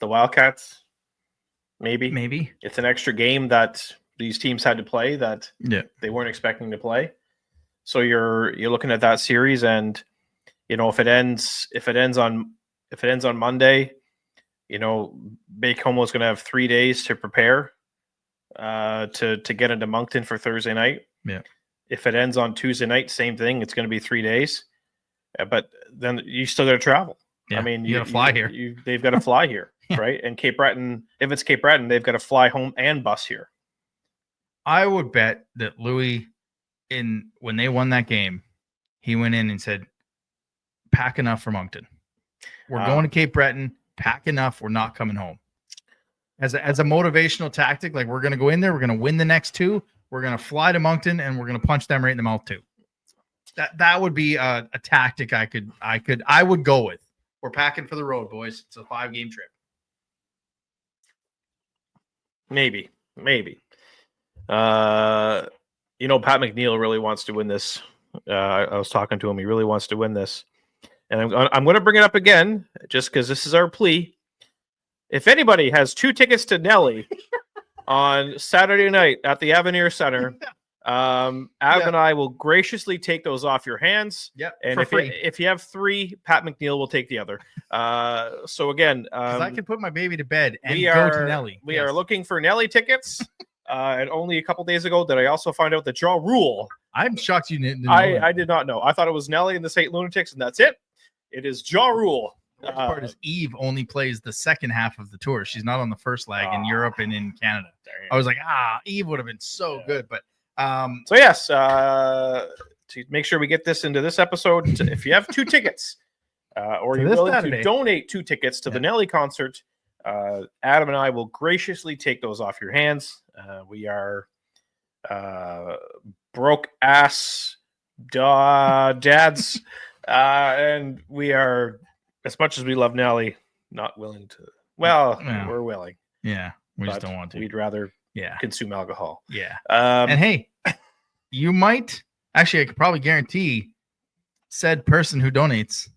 the Wildcats? Maybe it's an extra game that these teams had to play that they weren't expecting to play. So you're looking at that series, and if it ends on Monday, Baie-Comeau is going to have 3 days to prepare to get into Moncton for Thursday night. Yeah. If it ends on Tuesday night, same thing. It's going to be 3 days, but then you still got to travel. Yeah. I mean, you got to fly here. They've got to fly here, right? And Cape Breton, if it's Cape Breton, they've got to fly home and bus here. I would bet that Louis, when they won that game, he went in and said, "Pack enough for Moncton. We're going to Cape Breton. Pack enough. We're not coming home." As a motivational tactic, like, we're going to go in there, we're going to win the next 2, we're going to fly to Moncton, and we're going to punch them right in the mouth too. That would be a tactic I would go with. We're packing for the road, boys. It's a 5-game trip. Maybe. Pat McNeil really wants to win this. I was talking to him. He really wants to win this. And I'm going to bring it up again, just because this is our plea. If anybody has 2 tickets to Nelly on Saturday night at the Avenir Center, Adam and I will graciously take those off your hands. Yep, and if you have 3, Pat McNeil will take the other. So again, I can put my baby to bed and go to Nelly. We are looking for Nelly tickets. And only a couple days ago did I also find out that Ja Rule. I'm shocked you didn't know I did not know. I thought it was Nelly and the St. Lunatics, and that's it. It is jaw rule. The worst part is Eve only plays the second half of the tour. She's not on the first leg in Europe and in Canada. I was like, Eve would have been so good. But so yes, to make sure we get this into this episode, if you have 2 tickets or you're willing to donate 2 tickets to the Nelly concert, Adam and I will graciously take those off your hands. We are broke ass dads, and we are, as much as we love Nelly, not willing to. Well, we're willing. Yeah, we just don't want to. We'd rather consume alcohol. Yeah. And hey, you might actually, I could probably guarantee said person who donates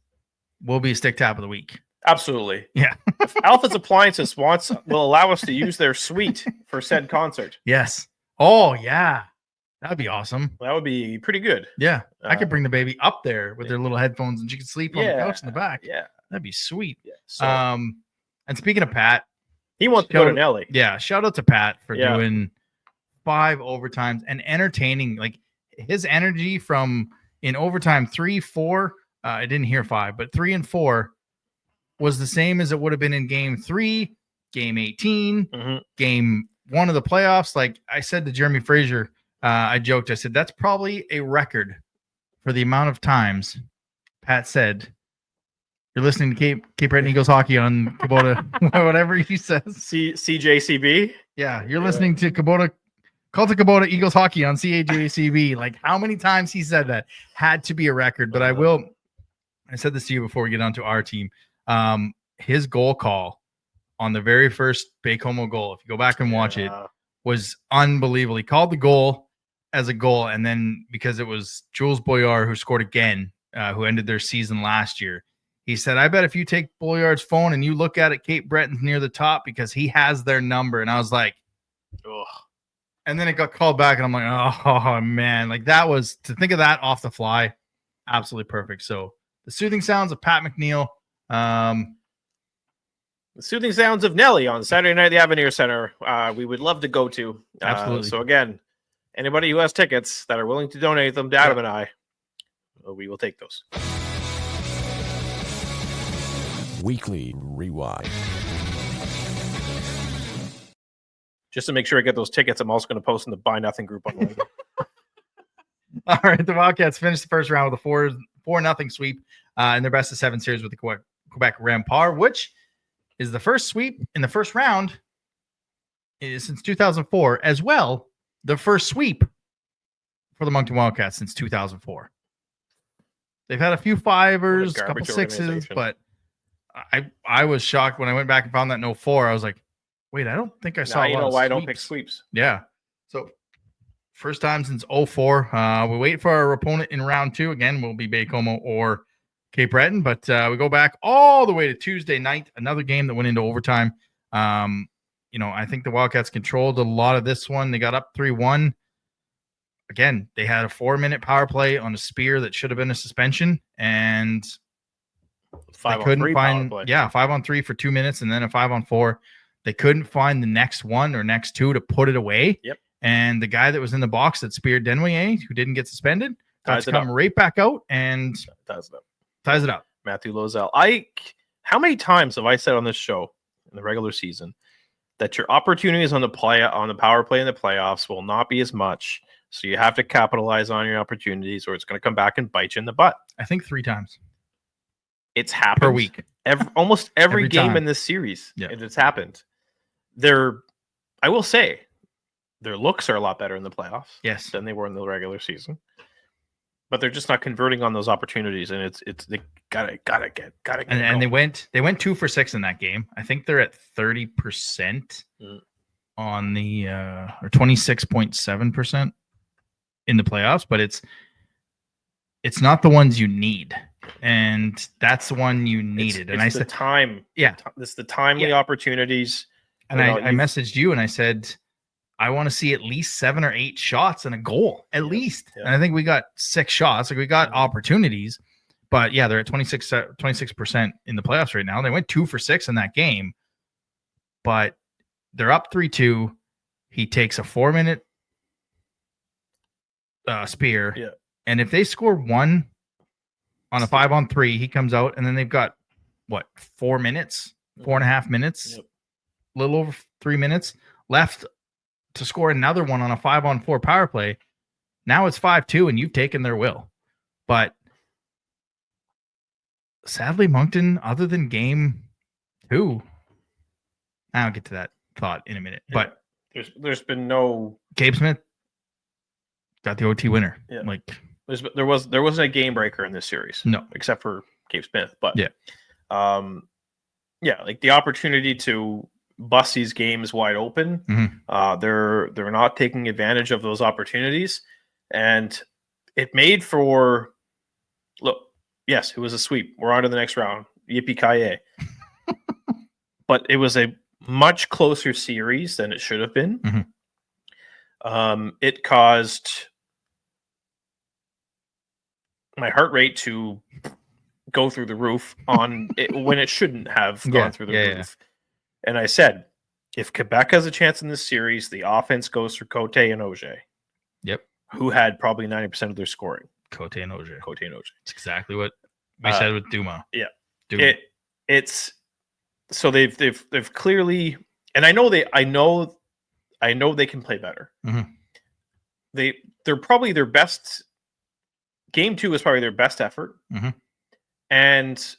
will be a stick tap of the week. Absolutely. Yeah. If Alpha's Appliances will allow us to use their suite for said concert. Yes. Oh, yeah. That'd be awesome. That would be pretty good. Yeah. I could bring the baby up there with their little headphones and she could sleep on the couch in the back. Yeah. That'd be sweet. Yeah. So, and speaking of Pat, he wants to go to Nelly. Yeah. Shout out to Pat for doing 5 overtimes and entertaining. Like his energy from in overtime 3, 4. I didn't hear 5, but 3 and 4 was the same as it would have been in game 3, game 18, game 1 of the playoffs. Like I said to Jeremy Fraser, I joked. I said, that's probably a record for the amount of times Pat said, you're listening to Cape Breton Eagles hockey on Kubota, whatever he says. CJCB? Yeah, you're listening to Kubota, Call to Kubota Eagles hockey on CAJCB. Like how many times he said that had to be a record. But I said this to you before we get on to our team. His goal call on the very first Baie-Comeau goal, if you go back and watch it, was unbelievable. He called the goal as a goal, and then because it was Jules Boyard who scored again, who ended their season last year, he said, I bet if you take Boyard's phone and you look at it, Cape Breton's near the top because he has their number. And I was like, ugh. And then it got called back, and I'm like, oh, man. Like that was, to think of that off the fly, absolutely perfect. So the soothing sounds of Pat McNeil. The soothing sounds of Nelly on Saturday night at the Avenir Center. We would love to go to. Absolutely. So again, anybody who has tickets that are willing to donate them to Adam and I, we will take those. Weekly Rewind. Just to make sure I get those tickets, I'm also going to post in the Buy Nothing group online. All right, the Wildcats finished the first round with a 4-0 sweep in their best of 7 series with the Quebec Remparts, which is the first sweep in the first round since 2004, as well the first sweep for the Moncton Wildcats since 2004. They've had a few 5ers, a couple 6s, but I was shocked when I went back and found that no 4. I was like, wait, I don't think I saw. You know why I don't pick sweeps? Yeah. So first time since 2004. We wait for our opponent in round 2. Again, will be Baie-Comeau or Cape Breton, but we go back all the way to Tuesday night, another game that went into overtime. I think the Wildcats controlled a lot of this one. They got up 3-1. Again, they had a 4-minute power play on a spear that should have been a suspension, and 5-on-3 power play. 5-on-3 for 2 minutes, and then a 5-on-4. They couldn't find the next one or next 2 to put it away. Yep. And the guy that was in the box that speared Denway, who didn't get suspended, got to come right back out and ties it up. Matthew Lozelle. How many times have I said on this show in the regular season that your opportunities on the power play in the playoffs will not be as much? So you have to capitalize on your opportunities, or it's going to come back and bite you in the butt. I think 3 times. It's happened per week. Almost every game time in this series. Yeah. It's happened. I will say, their looks are a lot better in the playoffs than they were in the regular season. But they're just not converting on those opportunities, and it's they gotta get. And they went 2 for 6 in that game. I think they're at 30% on the or 26.7% in the playoffs, but it's not the ones you need, and that's the one you needed. And I said, time. Yeah, this the timely opportunities. And I messaged you and I said, I want to see at least 7 or 8 shots and a goal, at least. Yeah. And I think we got 6 shots. Like we got opportunities, but they're at 26% in the playoffs right now. They went 2 for 6 in that game, but they're up 3-2. He takes a 4-minute spear. Yeah. And if they score 1 on a 5-on-3. He comes out, and then they've got, 4 minutes, 4.5 minutes, a little over 3 minutes left to score another one on a 5-on-4 power play. Now it's 5-2, and you've taken their will. But sadly, Moncton, other than game 2, I'll get to that thought in a minute. Yeah. But there's been no Gabe Smith got the OT winner. Yeah. Like there wasn't a game breaker in this series. No. Except for Gabe Smith. But yeah. Like the opportunity to bust these games wide open. Mm-hmm. They're not taking advantage of those opportunities. And it made for yes, it was a sweep. We're on to the next round. Yippee-ki-yay. But it was a much closer series than it should have been. Mm-hmm. It caused my heart rate to go through the roof on it when it shouldn't have gone through the roof. Yeah. And I said, if Quebec has a chance in this series, the offense goes through Cote and Auger. Yep. Who had probably 90% of their scoring. Cote and Auger. It's exactly what we said with Duma. Yeah. Duma. It's so they've clearly, and I know they can play better. Mm-hmm. They're probably their best. Game 2 is probably their best effort. Mm-hmm. And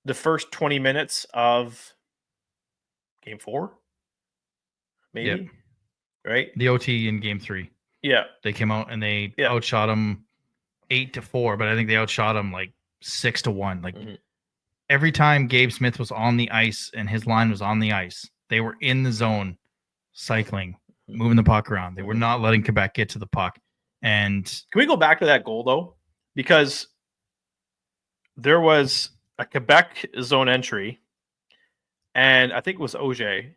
the first 20 minutes of game 4, maybe, yep. Right? The OT in game 3. Yeah. They came out and they outshot them 8-4, but I think they outshot them like 6-1. Like every time Gabe Smith was on the ice and his line was on the ice, they were in the zone, cycling, moving the puck around. They were not letting Quebec get to the puck. And can we go back to that goal though? Because there was a Quebec zone entry, and I think it was Auger,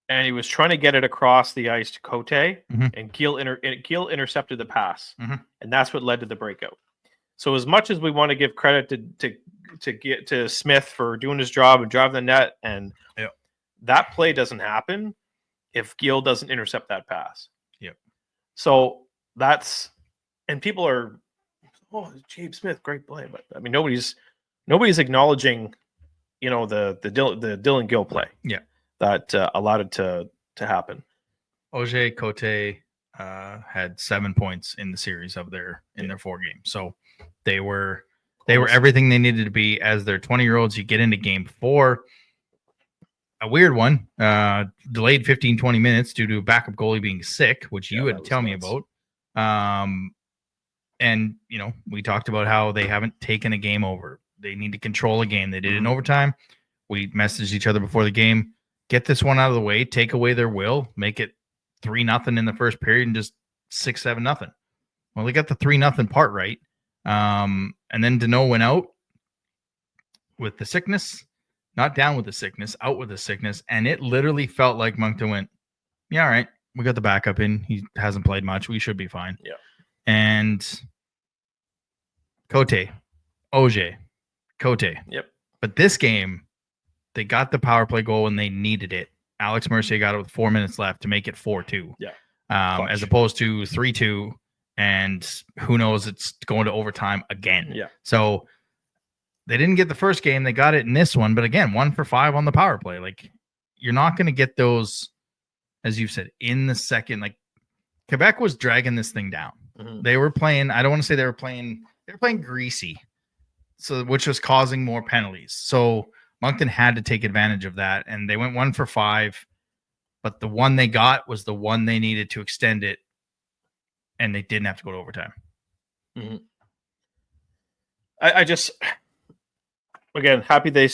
and he was trying to get it across the ice to Cote, and Gill intercepted the pass, and that's what led to the breakout. So as much as we want to give credit to Smith for doing his job and driving the net, and that play doesn't happen if Gill doesn't intercept that pass. Yep. So that's, and people are, Gabe Smith, great play, but I mean nobody's acknowledging, the Dylan Gill play. Yeah, that allowed it to happen. Auger Cote had 7 points in the series of their 4 games, so they were everything they needed to be as their 20-year-olds. You get into game 4, a weird one, delayed 15-20 minutes due to a backup goalie being sick, which you had to tell me about. And we talked about how they haven't taken a game over. They need to control a game. They did it in overtime. We messaged each other before the game. Get this one out of the way. Take away their will. Make it 3-0 in the first period and just 6-7-0. Well, they got the 3-0 part right. And then Deneau went out with the sickness, not down with the sickness, out with the sickness. And it literally felt like Moncton went, yeah, all right, we got the backup in. He hasn't played much. We should be fine. Yeah. And Cote, Auger, Cote. Yep. But this game, they got the power play goal and they needed it. Alex Mercier got it with 4 minutes left to make it 4-2. Yeah. As opposed to 3-2, and who knows, it's going to overtime again. Yeah. So they didn't get the first game. They got it in this one, but again, 1 for 5 on the power play. Like, you're not going to get those, as you've said, in the second. Like, Quebec was dragging this thing down. They were playing, I don't want to say they were playing greasy, so which was causing more penalties. So Moncton had to take advantage of that, and they went 1 for 5, but the one they got was the one they needed to extend it, and they didn't have to go to overtime. I just, again, happy they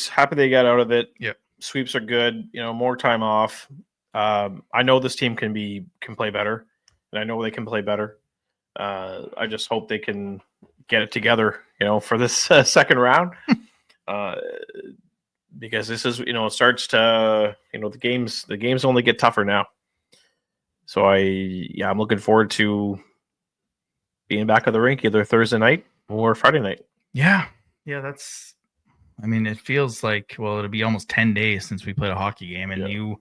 got out of it. Yep. Sweeps are good. More time off. I know this team can play better, and I know they can play better. I just hope they can get it together, for this second round, because this is, it starts to, the games only get tougher now. So I'm looking forward to being back at the rink either Thursday night or Friday night. Yeah. It feels like, it'll be almost 10 days since we played a hockey game, and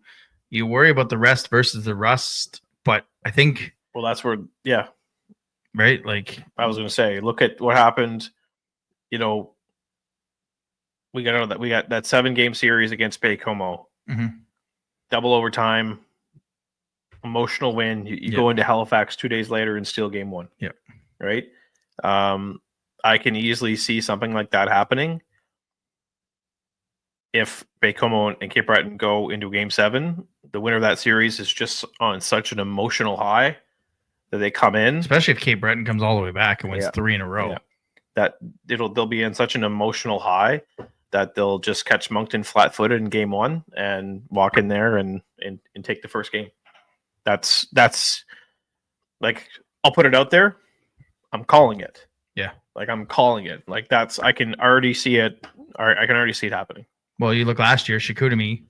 you worry about the rest versus the rust, but I think, that's where, right? Like, I was going to say, look at what happened we got that 7-game series against Baie-Comeau, double overtime, emotional win. You go into Halifax 2 days later and steal game 1. Yep. Right. I can easily see something like that happening if Baie-Comeau and Cape Breton go into game 7. The winner of that series is just on such an emotional high that they come in, especially if Cape Breton comes all the way back and wins 3 in a row. Yeah. That they'll be in such an emotional high that they'll just catch Moncton flat-footed in game 1 and walk in there and take the first game. That's like, I'll put it out there. I'm calling it. Yeah. Like, I'm calling it. Like, I can already see it. I can already see it happening. Well, you look last year, Chicoutimi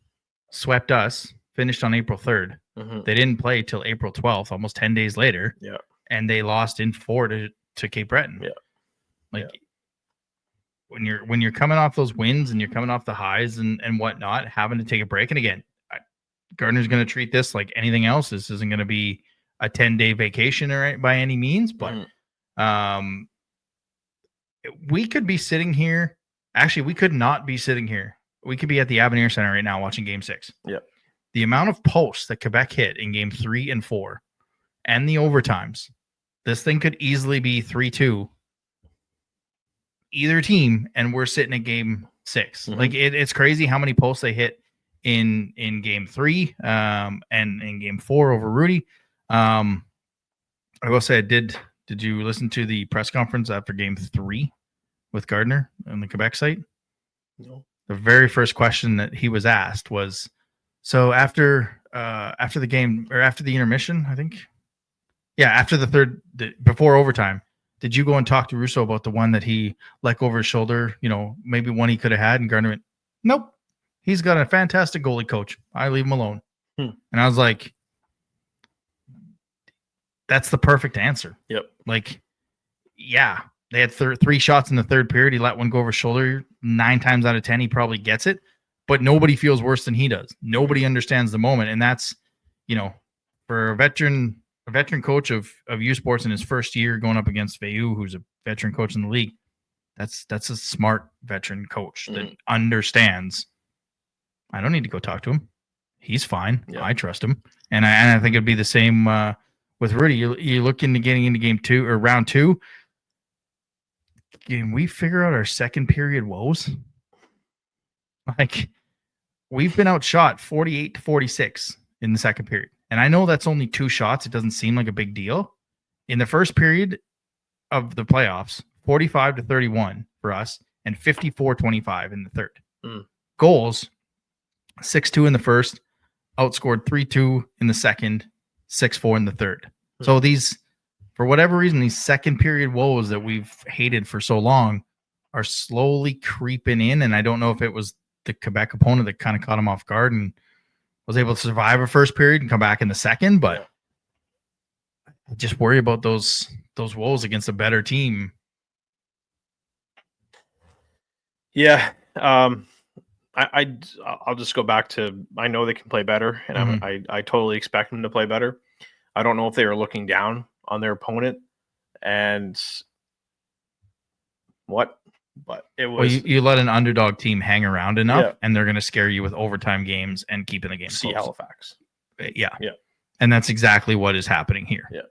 swept us, finished on April 3rd. They didn't play till April 12th, almost 10 days later. Yeah. And they lost in 4 to Cape Breton. Yeah. Like, when you're coming off those wins and you're coming off the highs and whatnot, having to take a break. And again, Gardner's going to treat this like anything else. This isn't going to be a 10-day vacation or by any means, but we could be sitting here. Actually, we could not be sitting here. We could be at the Avenir Center right now watching game 6. Yeah. The amount of posts that Quebec hit in game 3 and 4 and the overtimes, this thing could easily be 3-2 either team, and we're sitting at game 6. Like, it's crazy how many posts they hit in game 3 and in game 4 over Rudy. I will say, did you listen to the press conference after game 3 with Gardner on the Quebec site? No. The very first question that he was asked was, so after the game, or after the intermission, I think, after before overtime, did you go and talk to Russo about the one that he let go over his shoulder? Maybe one he could have had. And Gardner went, nope. He's got a fantastic goalie coach. I leave him alone. And I was like, that's the perfect answer. Yep. Like, they had 3 shots in the third period. He let one go over his shoulder. 9 times out of 10, he probably gets it. But nobody feels worse than he does. Nobody understands the moment. And that's, for a veteran coach of U Sports in his first year going up against Veilleux, who's a veteran coach in the league, that's a smart veteran coach that understands, I don't need to go talk to him. He's fine. Yeah. I trust him. And I think it'd be the same with Rudy. You look into getting into game 2 or round 2. Can we figure out our second period woes? Like, we've been outshot 48-46 in the second period. And I know that's only 2 shots. It doesn't seem like a big deal. In the first period of the playoffs, 45-31 for us and 54-25 in the third. Goals, 6-2 in the first, outscored 3-2 in the second, 6-4 in the third. So these, for whatever reason, these second period woes that we've hated for so long are slowly creeping in. And I don't know if it was the Quebec opponent that kind of caught him off guard and was able to survive a first period and come back in the second, but I just worry about those woes against a better team. Yeah. I'll just go back to, I know they can play better, and I totally expect them to play better. I don't know if they were looking down on their opponent and what, but it was. Well, you let an underdog team hang around enough, and they're going to scare you with overtime games and keeping the game see close. Halifax. Yeah. And that's exactly what is happening here. Yeah.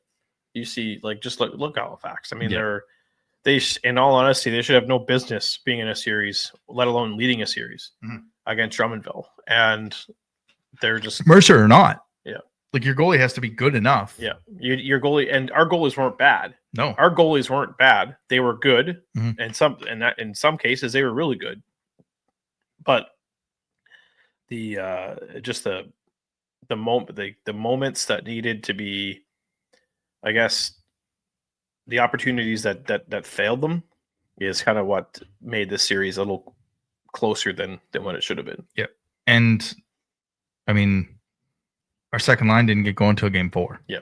You see, like, just look Halifax. I mean, they in all honesty, they should have no business being in a series, let alone leading a series against Drummondville. And they're just Mercer or not. Yeah. Like, your goalie has to be good enough. Yeah. Your goalie, and our goalies weren't bad. No. Our goalies weren't bad. They were good. And in some cases they were really good. But the moments that needed to be, I guess, the opportunities that failed them is kind of what made this series a little closer than what it should have been. Yeah. And I mean, our second line didn't get going until game 4. Yeah.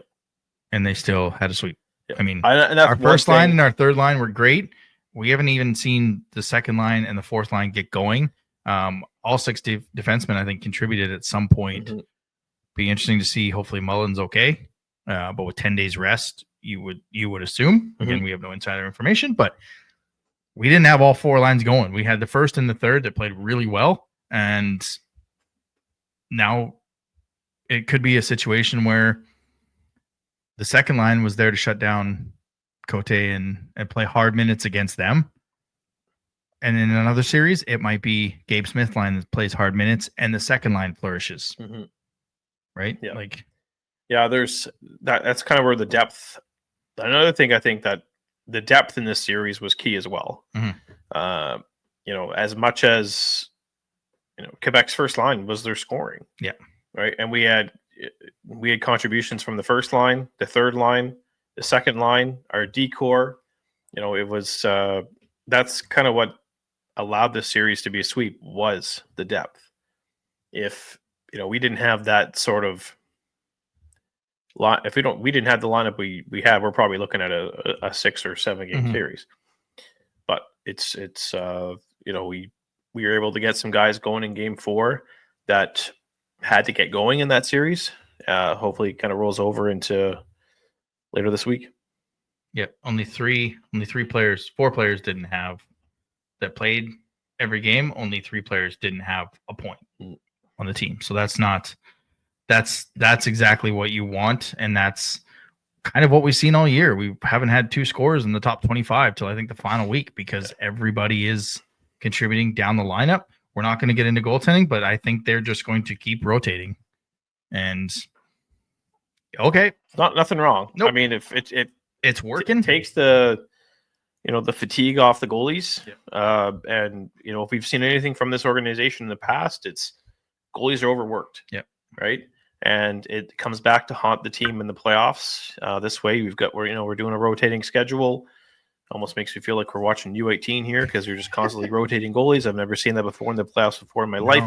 And they still had a sweep. Yeah. I mean, our first line and our third line were great. We haven't even seen the second line and the fourth line get going. All 6 defensemen, I think, contributed at some point. Be interesting to see. Hopefully Mullen's okay. But with 10 days rest, you would assume. Again, we have no insider information, but we didn't have all 4 lines going. We had the first and the third that played really well, and now it could be a situation where the second line was there to shut down Cote and play hard minutes against them. And in another series, it might be Gabe Smith line that plays hard minutes and the second line flourishes. Mm-hmm. Right? Yeah. Like, yeah, there's that's kind of where the depth. Another thing I think that the depth in this series was key as well. Mm-hmm. You know, as much as, you know, Quebec's first line was their scoring. Yeah. Right. And we had contributions from the first line, the third line, the second line, our decor. You know, it was that's kind of what allowed this series to be a sweep, was the depth. If, you know, we didn't have that sort of line, if we didn't have the lineup we have, we're probably looking at a 6 or 7 game Mm-hmm. series. But it's you know, we were able to get some guys going in game 4 that had to get going in that series. Hopefully it kind of rolls over into later this week. Yeah, only 4 players didn't have that played every game. Only 3 players didn't have a point on the team. So that's exactly what you want, and that's kind of what we've seen all year. We haven't had 2 scorers in the top 25 till I think the final week, because everybody is contributing down the lineup. We're not going to get into goaltending, but I think they're just going to keep rotating. And okay, Nothing wrong. Nope. I mean, if it's working. It takes the, you know, the fatigue off the goalies. Yeah. And, you know, if we've seen anything from this organization in the past, it's goalies are overworked. Yeah. Right. And it comes back to haunt the team in the playoffs. This way, we're doing a rotating schedule. Almost makes me feel like we're watching U18 here, because you're just constantly rotating goalies. I've never seen that before in the playoffs before in my life.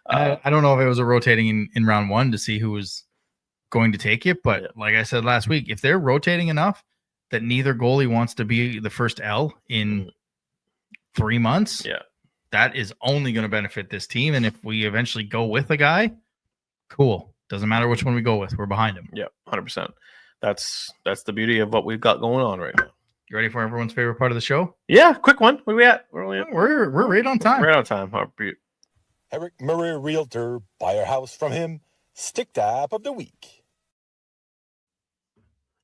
I don't know if it was a rotating in round 1 to see who was going to take it, but Yeah. like I said last week, if they're rotating enough that neither goalie wants to be the first L in 3 months, Yeah. that is only going to benefit this team. And if we eventually go with a guy, cool. Doesn't matter which one we go with, we're behind him. Yeah, 100%. That's the beauty of what we've got going on right now. You ready for everyone's favorite part of the show? Yeah, quick one. Where are we at? We're right on time. Right on time. Eric Murray, Realtor. Buy your house from him. Stick Tap of the Week.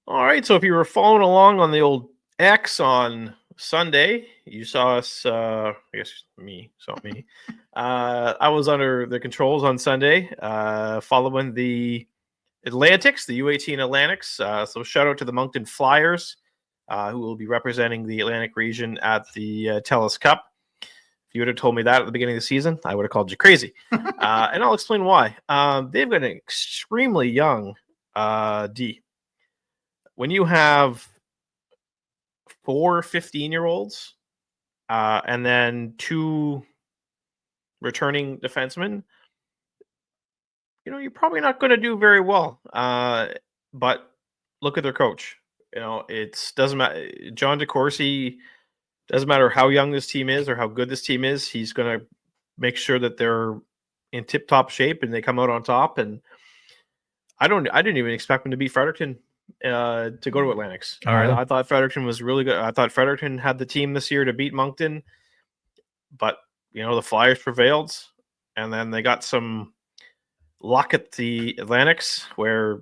All right. So if you were following along on the old X on Sunday, you saw us. I guess me saw me. I was under the controls on Sunday, following the Atlantics, the U18 Atlantics. So shout out to the Moncton Flyers, who will be representing the Atlantic region at the TELUS Cup. If you would have told me that at the beginning of the season, I would have called you crazy. And I'll explain why. They've got an extremely young D. When you have 4 15-year-olds and then 2 returning defensemen, you know, you're probably not going to do very well. But look at their coach. You know, it doesn't matter. John DeCourcy, doesn't matter how young this team is or how good this team is. He's going to make sure that they're in tip-top shape and they come out on top. And I didn't even expect them to beat Fredericton to go to Atlantics. All right. I thought Fredericton was really good. I thought Fredericton had the team this year to beat Moncton, but you know, the Flyers prevailed, and then they got some luck at the Atlantics where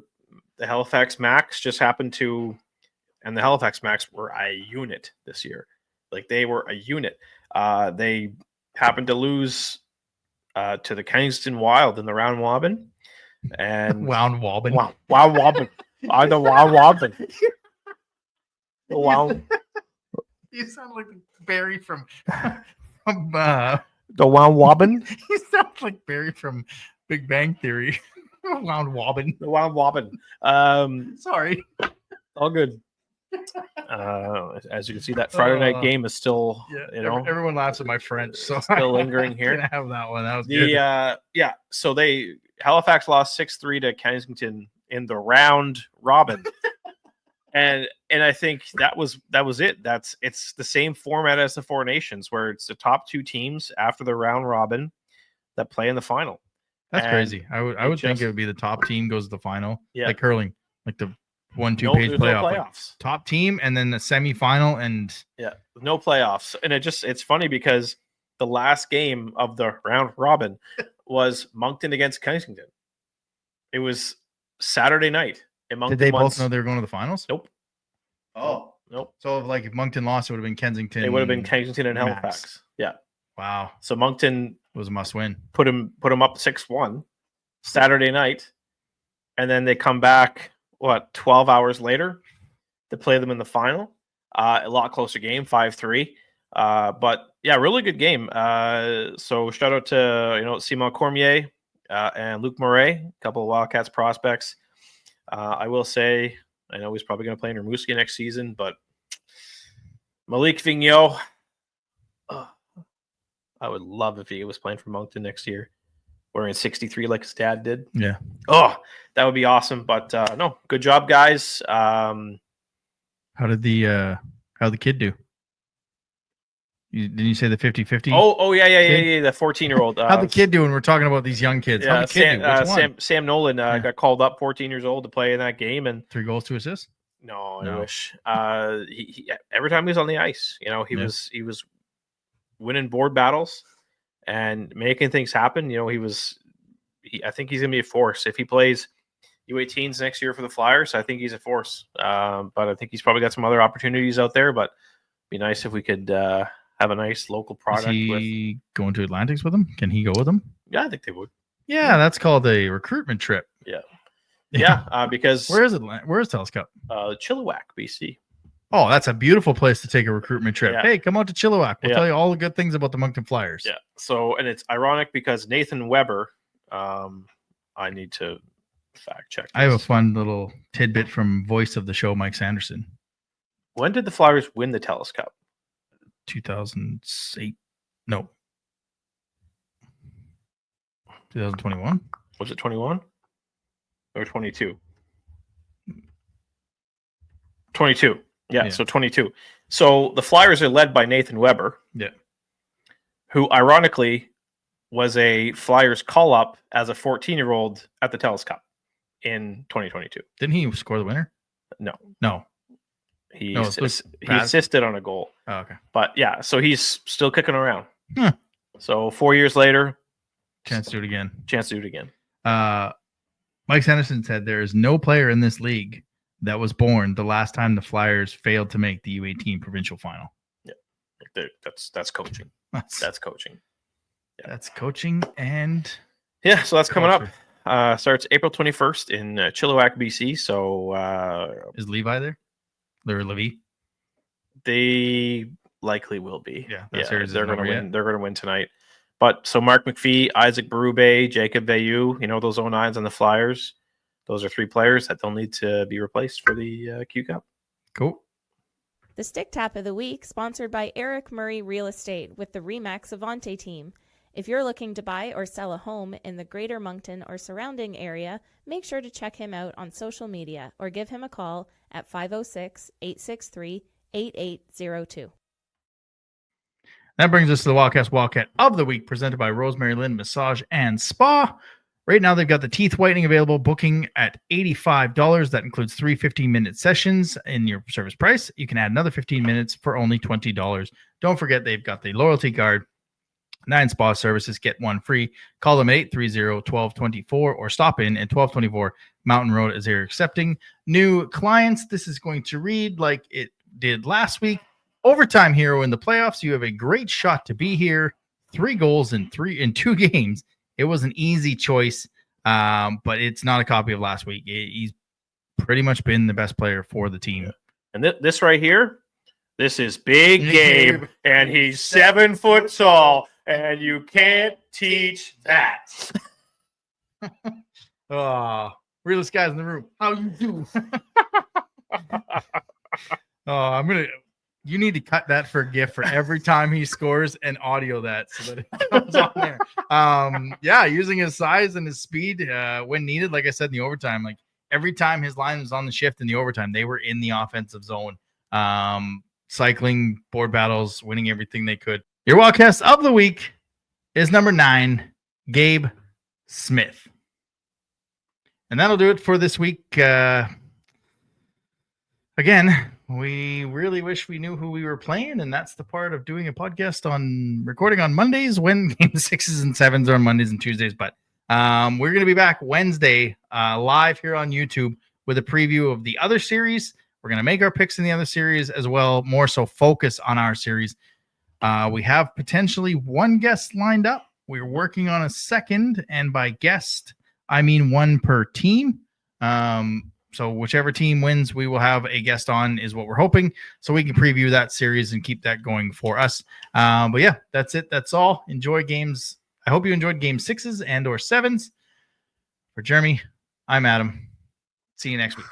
the Halifax Max just happened to, and the Halifax Max were a unit this year. Like, they were a unit. They happened to lose to the Kingston Wild in the round robin. And Wound Wobbin. Wow, Wobbin. The Wow Wobbin. The Wow. You sound like Barry from The Wow Wobbin. you sound like Barry from Big Bang Theory. Wound Wobbin. The Wow Wobbin. Sorry. All good. As you can see, that Friday night game is still, Yeah, you know, everyone laughs at my French, so still lingering here. Gonna have that one. That was good. Yeah. So Halifax lost 6-3 to Kensington in the round robin, and I think that was it. It's the same format as the Four Nations, where it's the top 2 teams after the round robin that play in the final. That's And crazy. I would think it would be the top team goes to the final. Yeah. Like curling, like the 1-2 page there's no playoff. Like, playoffs. top team and then the semifinal and No playoffs. And it's funny because the last game of the round robin was Moncton against Kensington. It was Saturday night. And Moncton did they both know they were going to the finals? Nope. Oh, nope. So if Moncton lost, it would have been Kensington. It would have been Kensington and Max. Halifax. Yeah. Wow. So Moncton was a must win. Put him up 6-1 Saturday night, and then they come back 12 hours later to play them in the final. A lot closer game, 5-3. But yeah, really good game. So shout out to Simon Cormier and Luc Moret, a couple of Wildcats prospects. I will say, I know he's probably going to play in Rimouski next season, but Malik Vigneault, I would love if he was playing for Moncton next year, wearing 63 like his dad did. Yeah. Oh, that would be awesome. But no, good job, guys. How did the kid do? Didn't you say the 50-50? Oh, yeah. The 14-year-old. How'd the kid do when we're talking about these young kids? Yeah, How'd the kid do? Sam Nolan got called up, 14 years old, to play in that game, and 3 goals, 2 assists. No, I wish. He every time he was on the ice, he was winning board battles and making things happen. I think he's gonna be a force if he plays U18s next year for the Flyers. I think he's a force. But I think he's probably got some other opportunities out there. But it'd be nice if we could have a nice local product. Is he going to Atlantics with him? Can he go with him? Yeah, I think they would. Yeah, that's called a recruitment trip. Yeah. Because where is it? Where is Telus Cup? Chilliwack, BC. Oh, that's a beautiful place to take a recruitment trip. Yeah. Hey, come out to Chilliwack. We'll tell you all the good things about the Moncton Flyers. Yeah. So, and it's ironic because Nathan Weber, I need to fact check this. I have a fun little tidbit from voice of the show, Mike Sanderson. When did the Flyers win the Telus Cup? 2008. No. 2021. Was it 21 or 22? 22. Yeah, so 22. So the Flyers are led by Nathan Weber. Yeah. Who ironically was a Flyers call-up as a 14-year-old at the Telus Cup in 2022. Didn't he score the winner? No. He he assisted on a goal. Oh, okay. But yeah, so he's still kicking around. Huh. So 4 years later, chance to do it again. Mike Sanderson said there is no player in this league that was born the last time the Flyers failed to make the U18 provincial final. Yeah, that's coaching. That's coaching. Yeah. That's coaching, and so that's coming up. Starts April 21st in Chilliwack, BC. So is Levi there? Or Levy? They likely will be. Yeah, they're going to win. They're going to win tonight. But so Mark McPhee, Isaac Berube, Jacob Veilleux, those 09s on the Flyers. Those are 3 players that they'll need to be replaced for the Q Cup. Cool. The Stick Tap of the Week, sponsored by Eric Murray Real Estate with the Remax Avante team. If you're looking to buy or sell a home in the greater Moncton or surrounding area, make sure to check him out on social media or give him a call at 506-863-8802. That brings us to the Wildcast Wildcat of the Week, presented by Rosemary Lynn Massage and Spa. Right now, they've got the teeth whitening available, booking at $85. That includes 3 15-minute sessions in your service price. You can add another 15 minutes for only $20. Don't forget, they've got the loyalty card, 9 spa services, get 1 free. Call them at 830-1224 or stop in at 1224 Mountain Road as they're accepting new clients. This is going to read like it did last week. Overtime hero in the playoffs. You have a great shot to be here. 3 goals in 2 games. It was an easy choice, but it's not a copy of last week. He's pretty much been the best player for the team. And this right here, this is Big Gabe, and he's 7 foot tall, and you can't teach that. Realest guys in the room. How you do? You need to cut that for a GIF for every time he scores and audio that so that it goes on there. Using his size and his speed when needed, like I said in the overtime, like every time his line was on the shift in the overtime, they were in the offensive zone, cycling board battles, winning everything they could. Your Wildcast of the Week is number 9, Gabe Smith. And that'll do it for this week. again, we really wish we knew who we were playing, and that's the part of doing a podcast on recording on Mondays when game 6s and 7s are on Mondays and Tuesdays. But we're going to be back Wednesday live here on YouTube with a preview of the other series. We're going to make our picks in the other series as well, more so focus on our series. We have potentially one guest lined up. We're working on a second, and by guest, I mean one per team. So whichever team wins, we will have a guest on, is what we're hoping, so we can preview that series and keep that going for us. But yeah, that's it. That's all. Enjoy games. I hope you enjoyed game 6s and or 7s. For Jeremy, I'm Adam. See you next week.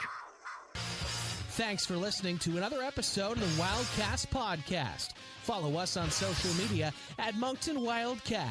Thanks for listening to another episode of the Wildcast podcast. Follow us on social media at Moncton Wildcast.